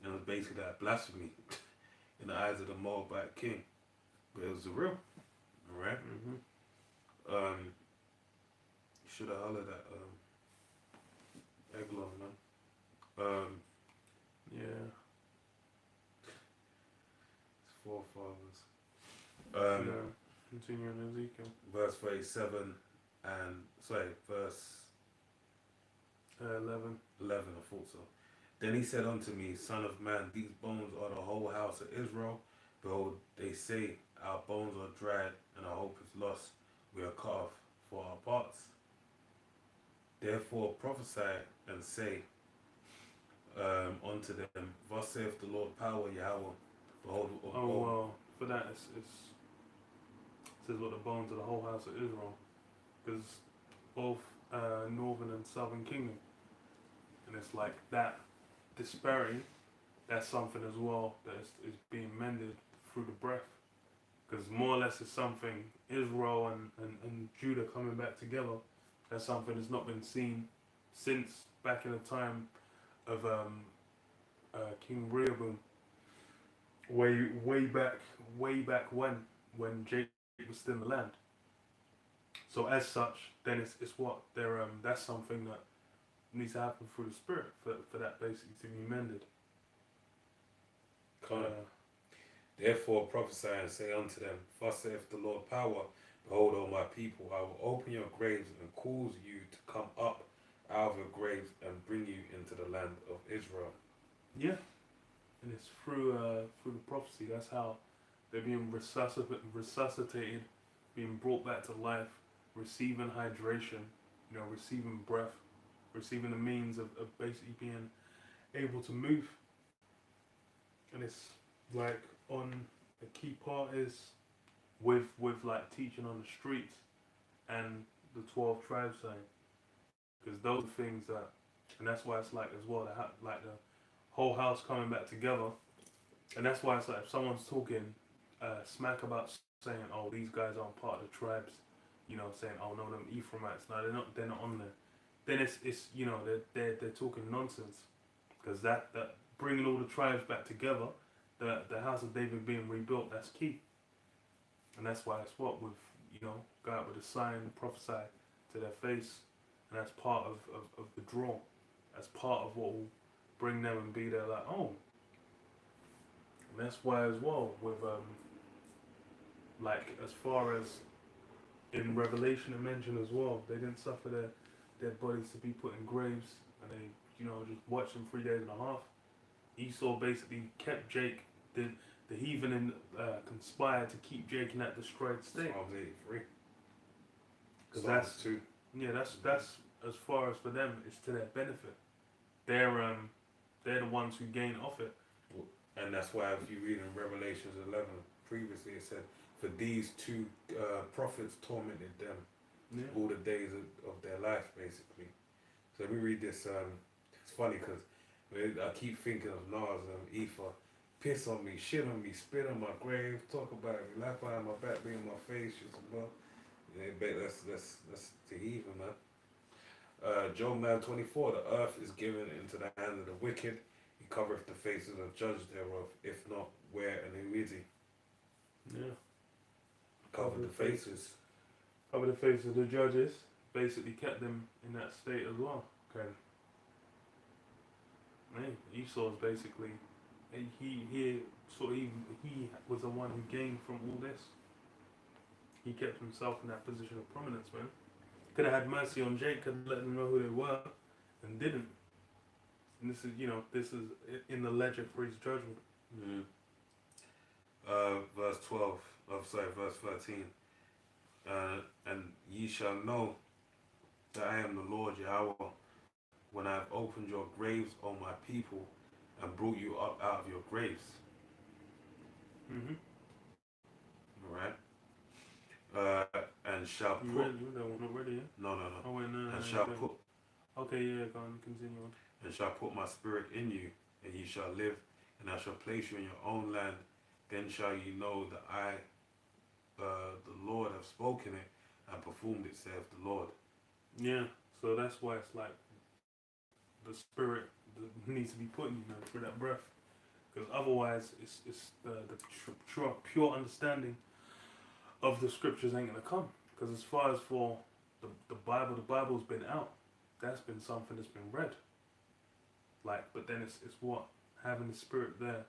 And it was basically that blasphemy in the eyes of the Moabite king. But it was the real. Alright? Mm-hmm. Should have hollered at Eglon, man. Yeah. His forefathers. Yeah. Continuing Ezekiel. Verse 37 and verse 11. 11, I thought so. Then he said unto me, Son of man, these bones are the whole house of Israel. Behold, they say, our bones are dried, and our hope is lost. We are cut off for our parts. Therefore prophesy and say unto them, Thus saith the Lord power Yahweh. Behold, Well, for that it says what the bones of the whole house of Israel, because both northern and southern kingdom, and it's like that disparity. That's something as well that is being mended through the breath, because more or less it's something Israel and Judah coming back together. That's something that's not been seen since back in the time of King Rehoboam. Way back when Jacob was still in the land. So as such, then it's what they're that's something that needs to happen through the Spirit for that basically to be mended. Therefore prophesy and say unto them, Thus saith the Lord power, behold, O my people, I will open your graves and cause you to come up out of your graves and bring you into the land of Israel. Yeah, and it's through the prophecy. That's how they're being resuscitated, being brought back to life, receiving hydration, receiving breath, receiving the means of basically being able to move. And it's like on the key part is with like teaching on the streets and the 12 tribes saying, because those are things that, and that's why it's like as well like the whole house coming back together, and that's why it's like if someone's talking smack about saying, oh, these guys aren't part of the tribes, saying, oh no, them Ephraimites, no, they're not on there, then it's they're talking nonsense, because that bringing all the tribes back together, the house of David being rebuilt, that's key. And that's why it's what with, go out with a sign, prophesy to their face. And that's part of the draw. That's part of what will bring them and be there like, oh. And that's why as well with, like as far as in Revelation it mentioned as well, they didn't suffer their dead bodies to be put in graves, and they, just watched them 3 days and a half. Esau basically kept Jake. The heathen conspired to keep Jake in that destroyed state. Psalms 83. Because Psalms 2. yeah, that's as far as for them, it's to their benefit. They're the ones who gain off it. And that's why if you read in Revelations 11, previously it said, for these two prophets tormented them Yeah. all the days of their life, basically. So we read this, it's funny because I keep thinking of Nas and Ether. Piss on me, shit on me, spit on my grave, talk about me, laugh behind my back, be in my face, shit above. Yeah, that's the heathen, man. Job 9:24, the earth is given into the hand of the wicked. He covereth the faces of judges thereof. If not, where and who is he? Yeah. Cover the faces. Cover the faces of the judges. Basically kept them in that state as well. Okay. Man, Esau's basically he was the one who gained from all this. He kept himself in that position of prominence, man. Could have had mercy on Jake, could have let them know who they were, and didn't. And this is in the ledger for his judgment. Mm. Verse 12. Verse 13. And ye shall know that I am the Lord Yahweh, when I have opened your graves, O my people, and brought you up out of your graves. Mm-hmm. Alright? And shall put... You read that one already, yeah? No. Oh, wait, no. And shall put... Okay, yeah, go on, continue on. And shall put my spirit in you, and ye shall live, and I shall place you in your own land. Then shall ye know that I, the Lord, have spoken it, and performed it, saith the Lord. Yeah, so that's why it's like the spirit needs to be put in you, man, through that breath. Because otherwise, it's the pure understanding of the scriptures ain't going to come. Because as far as for the Bible's been out. That's been something that's been read. But then it's what? Having the spirit there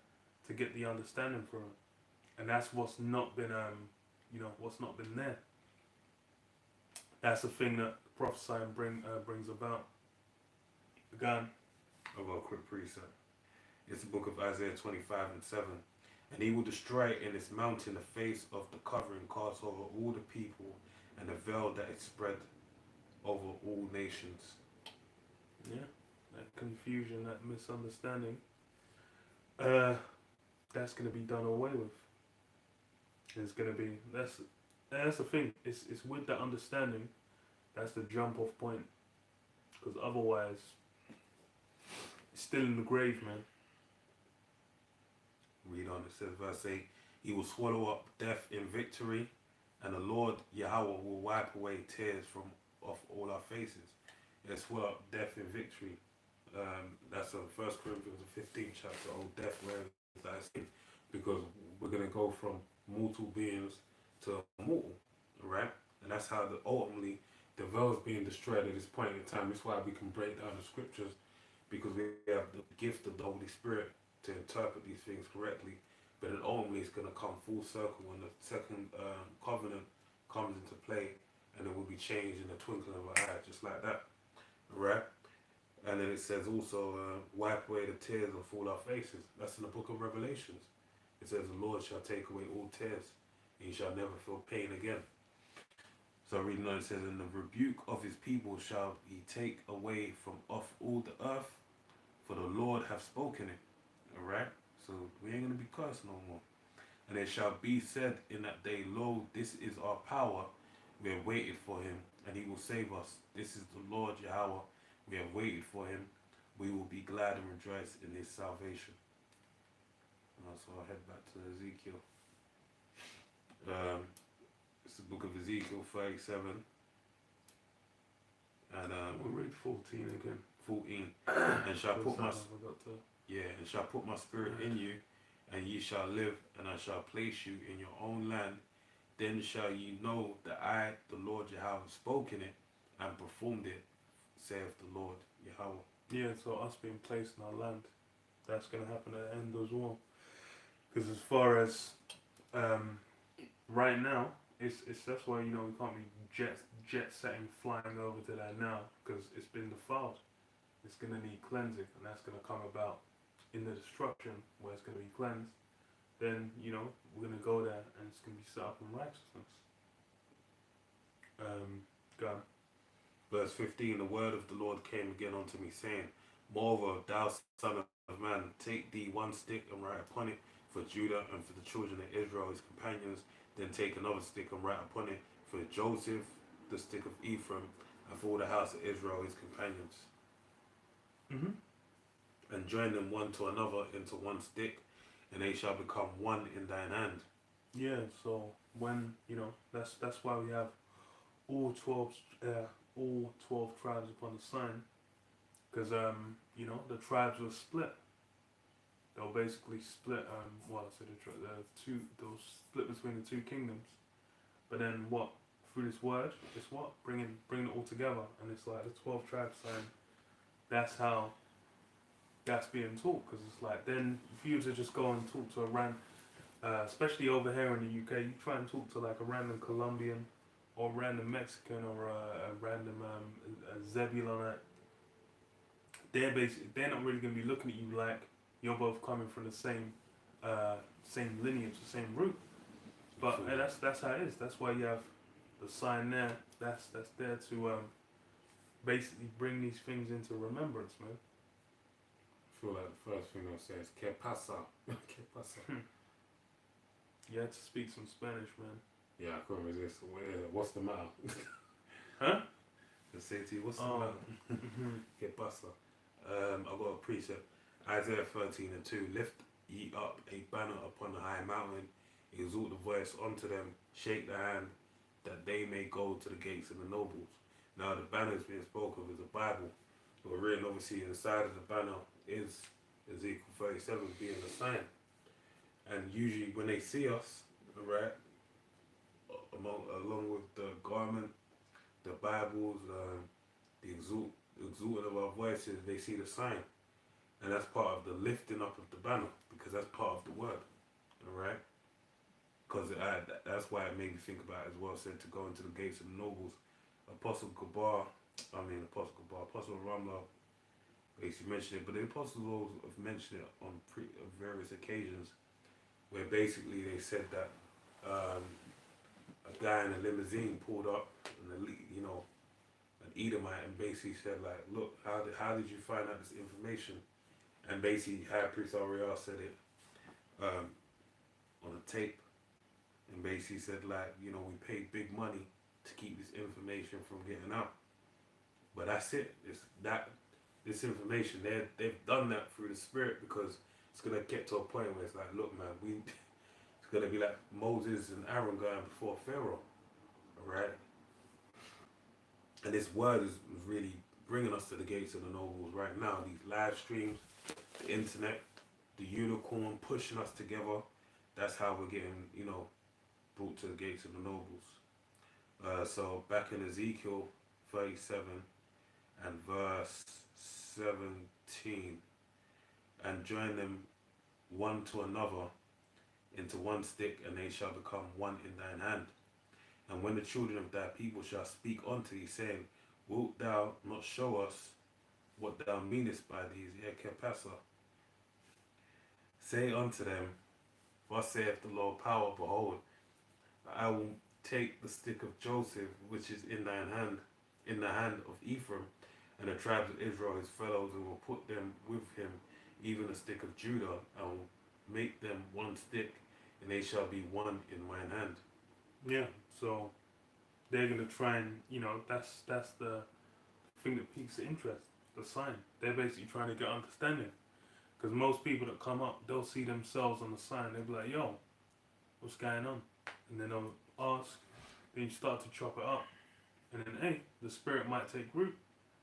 to get the understanding from it. And that's what's not been, what's not been there. That's the thing that prophesying brings about. Again. I've got a quick precept. It's the book of Isaiah 25:7. And he will destroy in its mountain the face of the covering cast over all the people, and the veil that is spread over all nations. Yeah, that confusion, that misunderstanding, that's going to be done away with. It's going to be, that's the thing, it's with that understanding, that's the jump off point. Because otherwise, it's still in the grave, man. Read on, it says verse 8, he will swallow up death in victory, and the Lord Yahweh will wipe away tears from off all our faces. Yeah, swallow up death in victory. That's on 1 Corinthians 15 chapter. Oh, death, where is thy sting? Because we're going to go from mortal beings to mortal, right? And that's how ultimately the veil is being destroyed at this point in time. That's why we can break down the scriptures, because we have the gift of the Holy Spirit to interpret these things correctly. But then ultimately it's going to come full circle when the second covenant comes into play, and it will be changed in the twinkling of an eye, just like that. Right? And then it says also, wipe away the tears of all our faces. That's in the book of Revelations. It says the Lord shall take away all tears, and you shall never feel pain again. So reading on, it says, and the rebuke of his people shall he take away from off all the earth, for the Lord hath spoken it. Alright? So we ain't going to be cursed no more. And it shall be said in that day, lo, this is our power. We have waited for him, and he will save us. This is the Lord Yahweh. We have waited for him. We will be glad and rejoice in his salvation. So I'll head back to Ezekiel. It's the book of Ezekiel 37. And we'll read 14 again. 14. And shall put and shall put my spirit in you, and ye shall live, and I shall place you in your own land. Then shall ye know that I, the Lord Yahweh, have spoken it and performed it, saith the Lord Yahweh. Yeah, so us being placed in our land, that's going to happen at the end as well. Because as far as right now, it's that's why we can't be jet setting flying over to that now because it's been defiled. It's gonna need cleansing, and that's gonna come about in the destruction where it's gonna be cleansed. Then we're gonna go there and it's gonna be set up in righteousness. God. Verse 15, the word of the Lord came again unto me, saying, Moreover, thou son of man, take thee one stick and write upon it for Judah and for the children of Israel, his companions. Then take another stick and write upon it for Joseph, the stick of Ephraim, and for all the house of Israel, his companions. Mm-hmm. And join them one to another into one stick, and they shall become one in thine hand. Yeah. So when that's why we have all 12 tribes upon the sign, because the tribes were split. They'll basically split. They'll split between the two kingdoms. But then what? Through this word, it's what bringing it all together, and it's like the 12 tribes sign. That's how that's being taught, because it's like then if you were to just go and talk to a random, especially over here in the UK, you try and talk to like a random Colombian or a random Mexican or a random Zebulonite, they're not really gonna be looking at you like you're both coming from the same lineage, the same root. But that's how it is. That's why you have the sign there. That's there to basically bring these things into remembrance, man. I feel like the first thing I'll say is "Que pasa?" "Que pasa?" You had to speak some Spanish, man. Yeah, I couldn't resist. What's the matter? Huh? I say to you, what's the matter? "Que pasa?" I've got a precept. Isaiah 13:2. Lift ye up a banner upon the high mountain, exalt the voice unto them, shake the hand, that they may go to the gates of the nobles. Now the banner is being spoken of as a Bible. But written obviously inside of the banner is Ezekiel 37 being the sign. And usually when they see us, right, along with the garment, the Bibles, the exalting of our voices, they see the sign. And that's part of the lifting up of the banner, because that's part of the word, alright? Because that's why it made me think about it as well, said to go into the gates of the nobles. Apostle Ramla basically mentioned it, but the apostles have mentioned it on various occasions, where basically they said that a guy in a limousine pulled up, and an Edomite, and basically said like, look, how did you find out this information? And basically High Priest Ariel said it on a tape, and basically said like, we paid big money to keep this information from getting out. But that's it. This information, they've done that through the spirit, because it's gonna get to a point where it's like, look, man, it's gonna be like Moses and Aaron going before Pharaoh, alright? And this word is really bringing us to the gates of the nobles right now. These live streams, the internet, the unicorn pushing us together. That's how we're getting, brought to the gates of the nobles. So back in Ezekiel 37 and verse 17, and join them one to another into one stick, and they shall become one in thine hand. And when the children of thy people shall speak unto thee, saying, wilt thou not show us what thou meanest by these? Que pasa? Say unto them, thus saith the Lord power, behold, I will take the stick of Joseph, which is in thine hand, in the hand of Ephraim, and the tribes of Israel his fellows, and will put them with him, even the stick of Judah, and will make them one stick, and they shall be one in mine hand. Yeah, so they're gonna try and that's the thing that piques the interest, the sign. They're basically trying to get understanding, because most people that come up, they'll see themselves on the sign. They'll be like, "Yo, what's going on?" And then they'll ask. Then you start to chop it up, and then hey, the spirit might take root.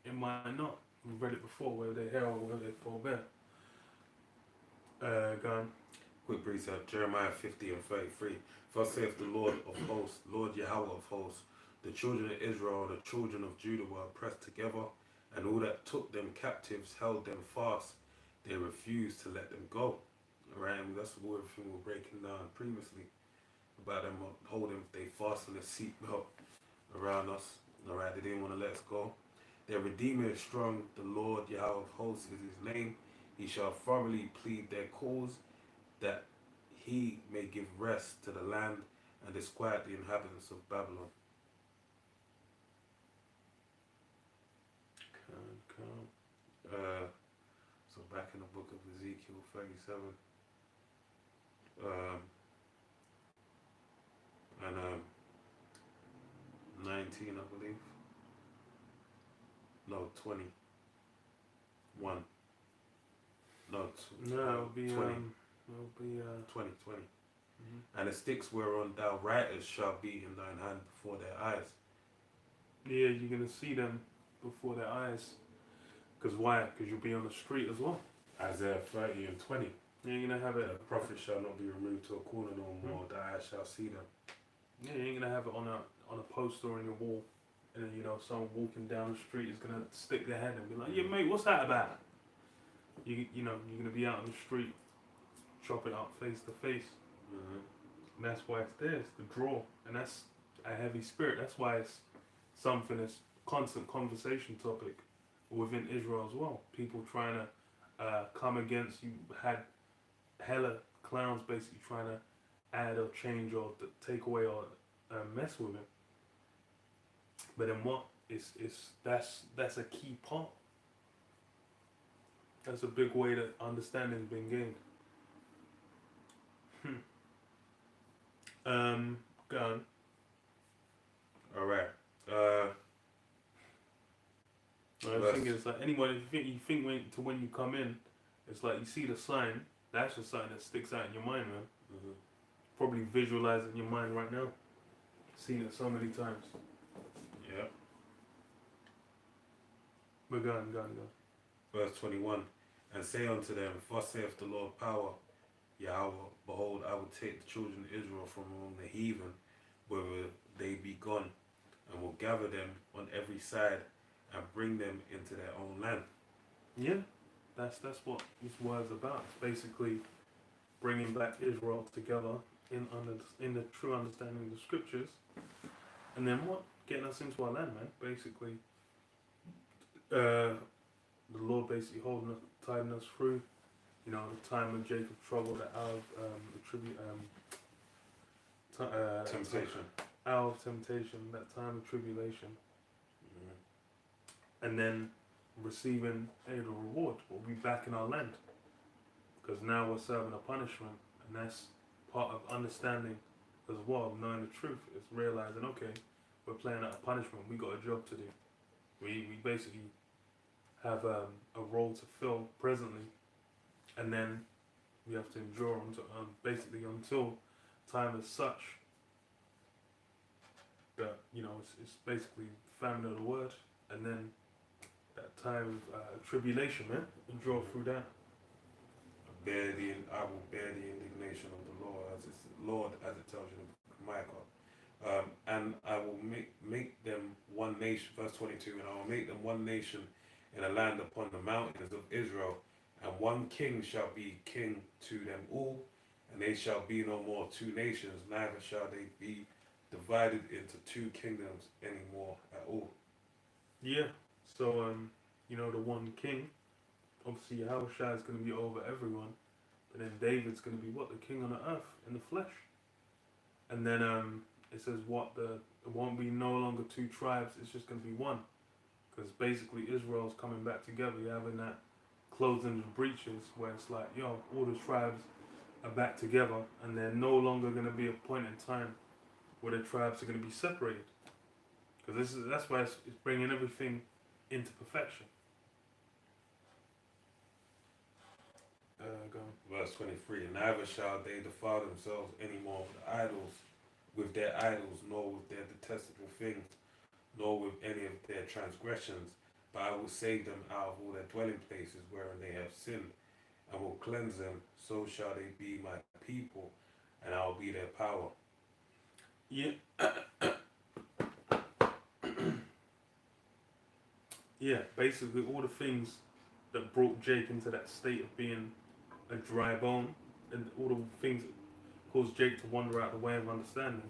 It might not. We've read it before, whether they hear or whether they forbear. Go on. Quick precept, Jeremiah 50 and 33. Thus saith the Lord of hosts, Lord Yahweh of hosts, the children of Israel and the children of Judah were pressed together, and all that took them captives held them fast. They refused to let them go. Alright, and that's everything we were breaking down previously. about them holding, they fastened a seatbelt around us. Alright, they didn't want to let us go. Their Redeemer is strong. The Lord Yahweh of hosts is his name. He shall thoroughly plead their cause, that he may give rest to the land and disquiet the inhabitants of Babylon. So back in the book of Ezekiel 37, and 19, I believe. No, 21. No, No, it'll be 20. 20. Mhm. And the sticks whereon thou writest shall be in thine hand before their eyes. Yeah, you're gonna see them before their eyes. Cause why? Cause you'll be on the street as well. Isaiah 30 and 20. Yeah, you're gonna have The it. prophet shall not be removed to a corner no more, that I shall see them. Yeah, you're gonna have it on a poster on your wall, and then someone walking down the street is gonna stick their head and be like, "Yeah, mate, what's that about?" You're gonna be out on the street, chop it up face to face. And that's why it's there. It's the draw, and that's a heavy spirit. That's why it's something that's constant conversation topic within Israel as well. People trying to come against you. Had hella clowns basically trying to add or change or take away or mess with it. But then what? That's a key part. That's a big way that understanding's been gained. Go on. Alright. I was thinking it's like anyone. If you think when you come in, it's like you see the sign. That's the sign that sticks out in your mind, man. Probably visualize it in your mind right now. Seen it so many times. Yeah. But go on. Verse 21. And say unto them, thus saith the Lord power, Yahweh, behold, I will take the children of Israel from among the heathen, whither they be gone, and will gather them on every side, and bring them into their own land. Yeah, that's what this word's about. It's basically bringing back Israel together in the true understanding of the scriptures, and then what? Getting us into our land, man. Basically, the Lord basically tiding us through. The time when Jacob struggled out of Temptation. Out of temptation, that time of tribulation, and then receiving the reward. We'll be back in our land, because now we're serving a punishment, and that's part of understanding as well, knowing the truth. It's realizing, okay, we're playing out a punishment. We got a job to do. We basically have a role to fill presently, and then we have to endure until time is such that it's basically famine of the word, and then that time of tribulation, man. Endure through that. I will bear the indignation of the Lord, as it tells you in Micah. And I will make them one nation, verse 22, and I will make them one nation in a land upon the mountains of Israel, and one king shall be king to them all, and they shall be no more two nations, neither shall they be divided into two kingdoms anymore at all. Yeah. So the one king, obviously Yahushua is going to be over everyone, but then David's going to be what? The king on the earth in the flesh. And then it says it won't be no longer two tribes, it's just going to be one. Because basically Israel's coming back together. You're having that closing the breaches where it's like, all the tribes are back together, and they're no longer going to be a point in time where the tribes are going to be separated. Because that's why it's bringing everything into perfection. Go on. Verse 23, neither shall they defile themselves any more with their idols, nor with their detestable things, nor with any of their transgressions, but I will save them out of all their dwelling places wherein they have sinned, and will cleanse them. So shall they be my people, and I will be their power. Yeah. Yeah, basically all the things that brought Jake into that state of being a dry bone, and all the things cause Jake to wander out the way of understanding,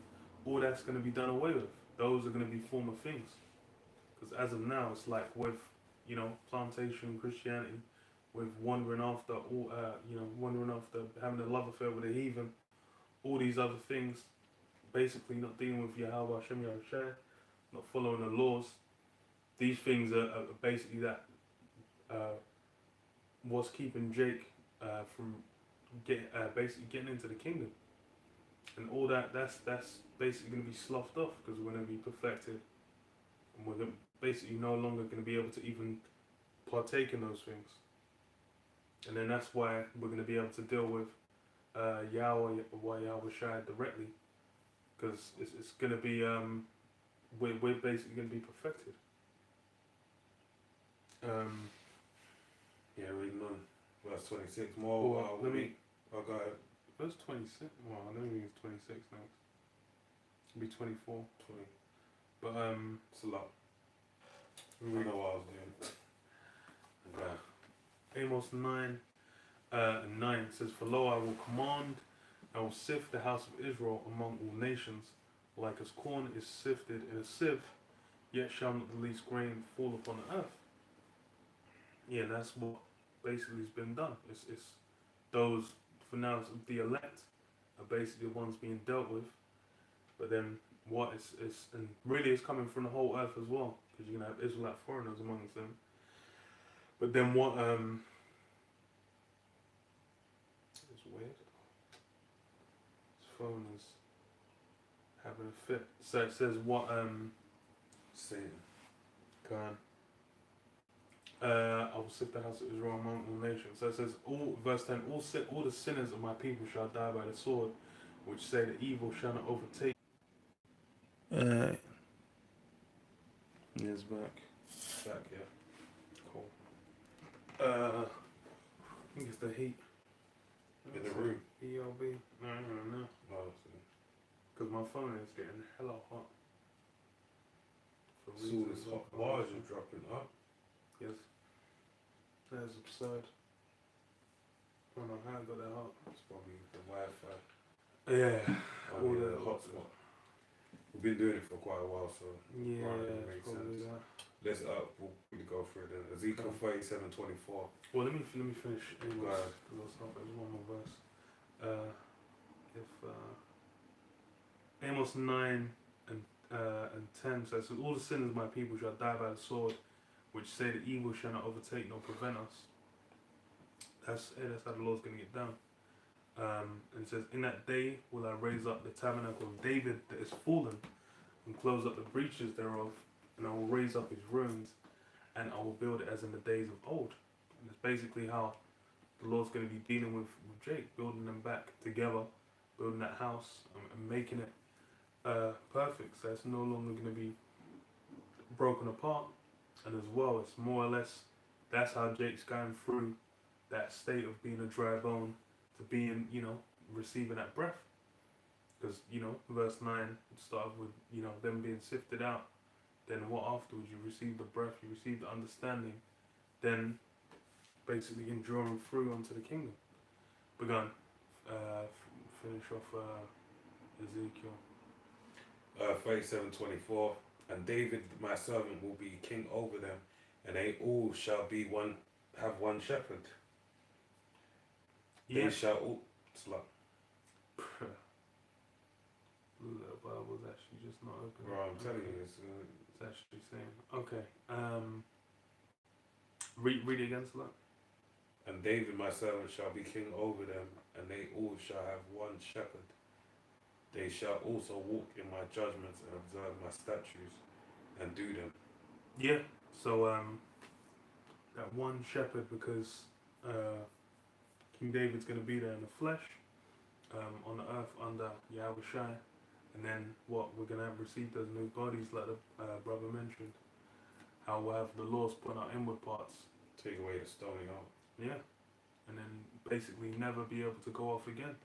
all that's going to be done away with. Those are going to be former things. Because as of now, it's like with, plantation Christianity, with wandering after all, wandering after having a love affair with a heathen, all these other things, basically not dealing with Yahweh Hashem Yahushua, not following the laws. These things are basically that what's keeping Jake from basically getting into the kingdom, and all that's basically going to be sloughed off because we're going to be perfected, and we're basically no longer going to be able to even partake in those things. And then that's why we're going to be able to deal with Yahweh Shai directly, because it's going to be we're basically going to be perfected. Yeah, reading on verse 26. More. Let me. Oh, go ahead. Verse 26. Well, I don't think it's 26 next. It'll be 24. 20. But it's a lot. I know what I was doing. Okay. Amos 9 and 9 says, "For lo, I will command, I will sift the house of Israel among all nations, like as corn is sifted in a sieve, yet shall not the least grain fall upon the earth." Yeah, that's what basically has been done. It's those, for now, the elect are basically the ones being dealt with, but then what is and really it's coming from the whole earth as well, because you're gonna have Israelite foreigners amongst them. But then what it's weird. His phone is having a fit. So it says what Satan. Go on. I will sift the house of Israel among all nations. So it says, verse 10, all the sinners of my people shall die by the sword, which say the evil shall not overtake. It's back. Back, yeah. Cool. I think it's the heat. In the room. ELB. No. Oh, Because my phone is getting hella hot. For so this hot bars are dropping up. Yes. That is absurd. I don't know how I got that hot. It's probably the Wi-Fi. Yeah. All the hotspot. We've been doing it for quite a while, so yeah, it makes probably sense. that. Let's we'll quickly go through it then. Ezekiel 37:24. Well, let me finish Amos. Go ahead. There's one more verse. If Amos 9 and 10 says, "So all the sinners of my people shall die by the sword, which say that evil shall not overtake nor prevent us." That's how the Lord's going to get down. And it says, "In that day will I raise up the tabernacle of David that is fallen, and close up the breaches thereof, and I will raise up his ruins, and I will build it as in the days of old." And it's basically how the Lord's going to be dealing with Jake, building them back together, building that house, and making it perfect. So it's no longer going to be broken apart. And as well, it's more or less, that's how Jake's going through that state of being a dry bone to being, receiving that breath. Because, verse 9 started with, them being sifted out. Then what afterwards? You receive the breath, you receive the understanding. Then basically enduring through onto the kingdom. We're going to finish off Ezekiel. 37:24. And David, my servant, will be king over them, and they all shall be have one shepherd. Yeah. They shall all. The Bible's actually just not open. Bro, I'm telling you, it's actually saying. Okay. Read it again, Salah. And David, my servant, shall be king over them, and they all shall have one shepherd. They shall also walk in my judgments and observe my statutes and do them. Yeah. So that one shepherd, because King David's going to be there in the flesh, on the earth under Yahweh Shai, and then what we're going to have received as new bodies, like the brother mentioned. How we'll have the laws put on our inward parts. Take away the stoning out. Yeah. And then basically never be able to go off again.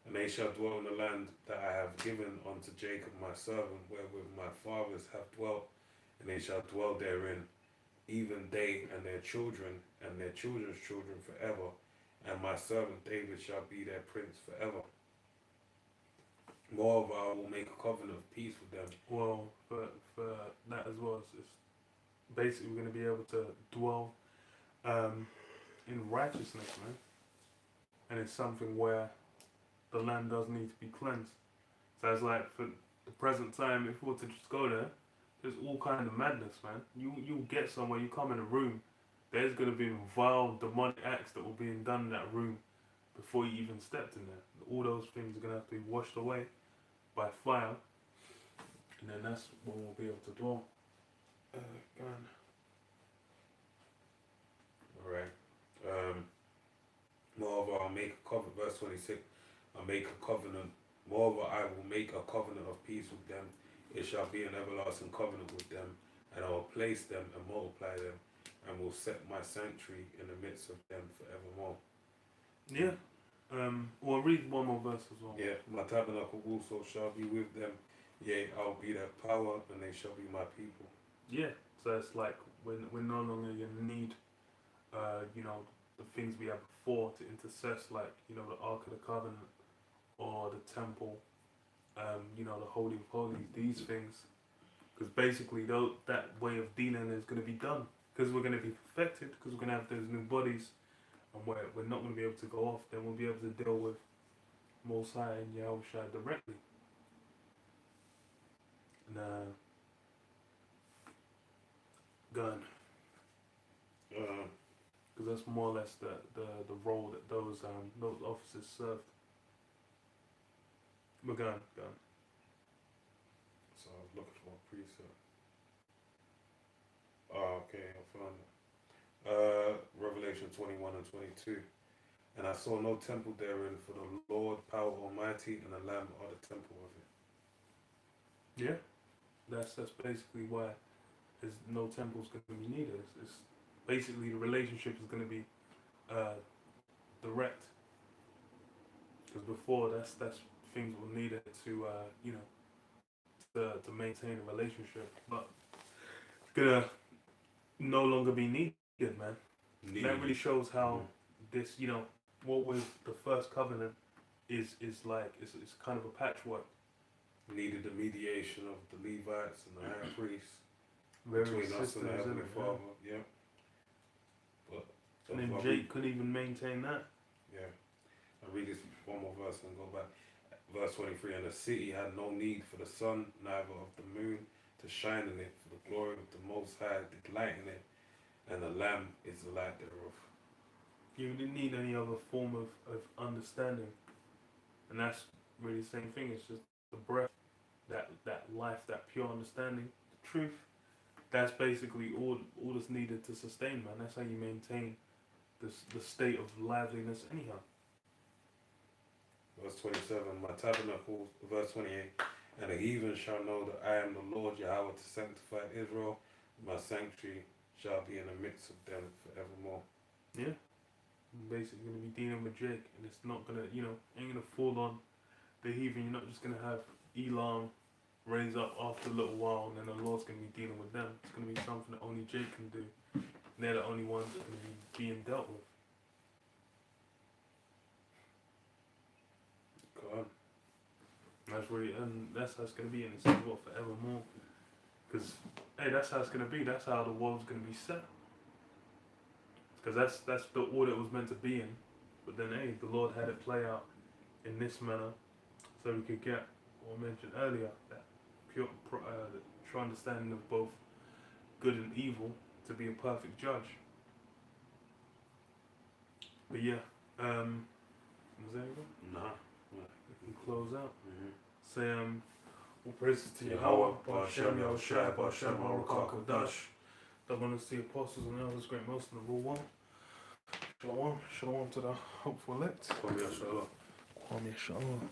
And they shall dwell in the land that I have given unto Jacob my servant, wherewith my fathers have dwelt, and they shall dwell therein, even they and their children and their children's children forever, and my servant David shall be their prince forever. Moreover, I will make a covenant of peace with them. Well, for that as well, it's basically we're going to be able to dwell in righteousness, man. And it's something where the land does need to be cleansed. So it's like for the present time, if we were to just go there, there's all kind of madness, man. You'll get somewhere, you come in a room, there's gonna be vile demonic acts that were being done in that room before you even stepped in there. All those things are gonna have to be washed away by fire, and then that's when we'll be able to dwell. Go on. Alright. Moreover, I'll make a covenant, verse 26, I'll make a covenant. Moreover, I will make a covenant of peace with them. It shall be an everlasting covenant with them, and I will place them and multiply them, and will set my sanctuary in the midst of them forevermore. Yeah. Well, read one more verse as well. Yeah, my tabernacle also shall be with them. Yea, I will be their power, and they shall be my people. Yeah. So it's like we're no longer gonna need, the things we had before to intercess, like the Ark of the Covenant or the temple, the Holy of Holies. These things, because basically that way of dealing is going to be done, because we're going to be perfected, because we're going to have those new bodies, and we're not going to be able to go off. Then we'll be able to deal with Most High and Yahushua directly. And gun. Because that's more or less the role that those officers served. But gun. So I was looking for a precept. Oh, okay, I found it. Revelation 21 and 22. And I saw no temple therein, for the Lord, power almighty, and the Lamb are the temple of it. Yeah, that's basically why there's no temple's going to be needed. It's basically the relationship is going to be direct. Because before that's things were needed to to maintain a relationship, but it's gonna no longer be needed, man. That really shows how this, what was the first covenant is like it's kind of a patchwork. Needed the mediation of the Levites and the high priests Various between us and the systems, Heavenly innit? Father. Yeah. But And then Jake couldn't even maintain that. Yeah. I read this one more verse and go back. Verse 23, and the city had no need for the sun, neither of the moon to shine in it, for the glory of the Most High did light in it, and the Lamb is the light thereof. You didn't need any other form of understanding. And that's really the same thing. It's just the breath, that life, that pure understanding, the truth. That's basically all that's needed to sustain, man. That's how you maintain the state of liveliness anyhow. Verse 27, my tabernacle, verse 28, and the heathen shall know that I am the Lord Yahweh to sanctify Israel. My sanctuary shall be in the midst of them forevermore. Yeah. You're basically going to be dealing with Jake, and it's not going to, ain't going to fall on the heathen. You're not just going to have Elam raise up after a little while, and then the Lord's going to be dealing with them. It's going to be something that only Jake can do. And they're the only ones that are going to be being dealt with. God. And that's how it's going to be, and it's what forevermore. Because, hey, that's how it's going to be. That's how the world's going to be set. Because that's the order it was meant to be in. But then, hey, the Lord had it play out in this manner, so we could get what I mentioned earlier, that pure understanding of both good and evil, to be a perfect judge. But yeah, was there anything? Nah. We can close out. Mm-hmm. Say, all praises to Yahweh, Ba'Shem Yahushua, Ba'Shem Arukah Kodash. The one that's the apostles and elders, great most in the rule one. Shalom, shalom to the hopeful elect. Kwame Shalom. Kwame Shalom.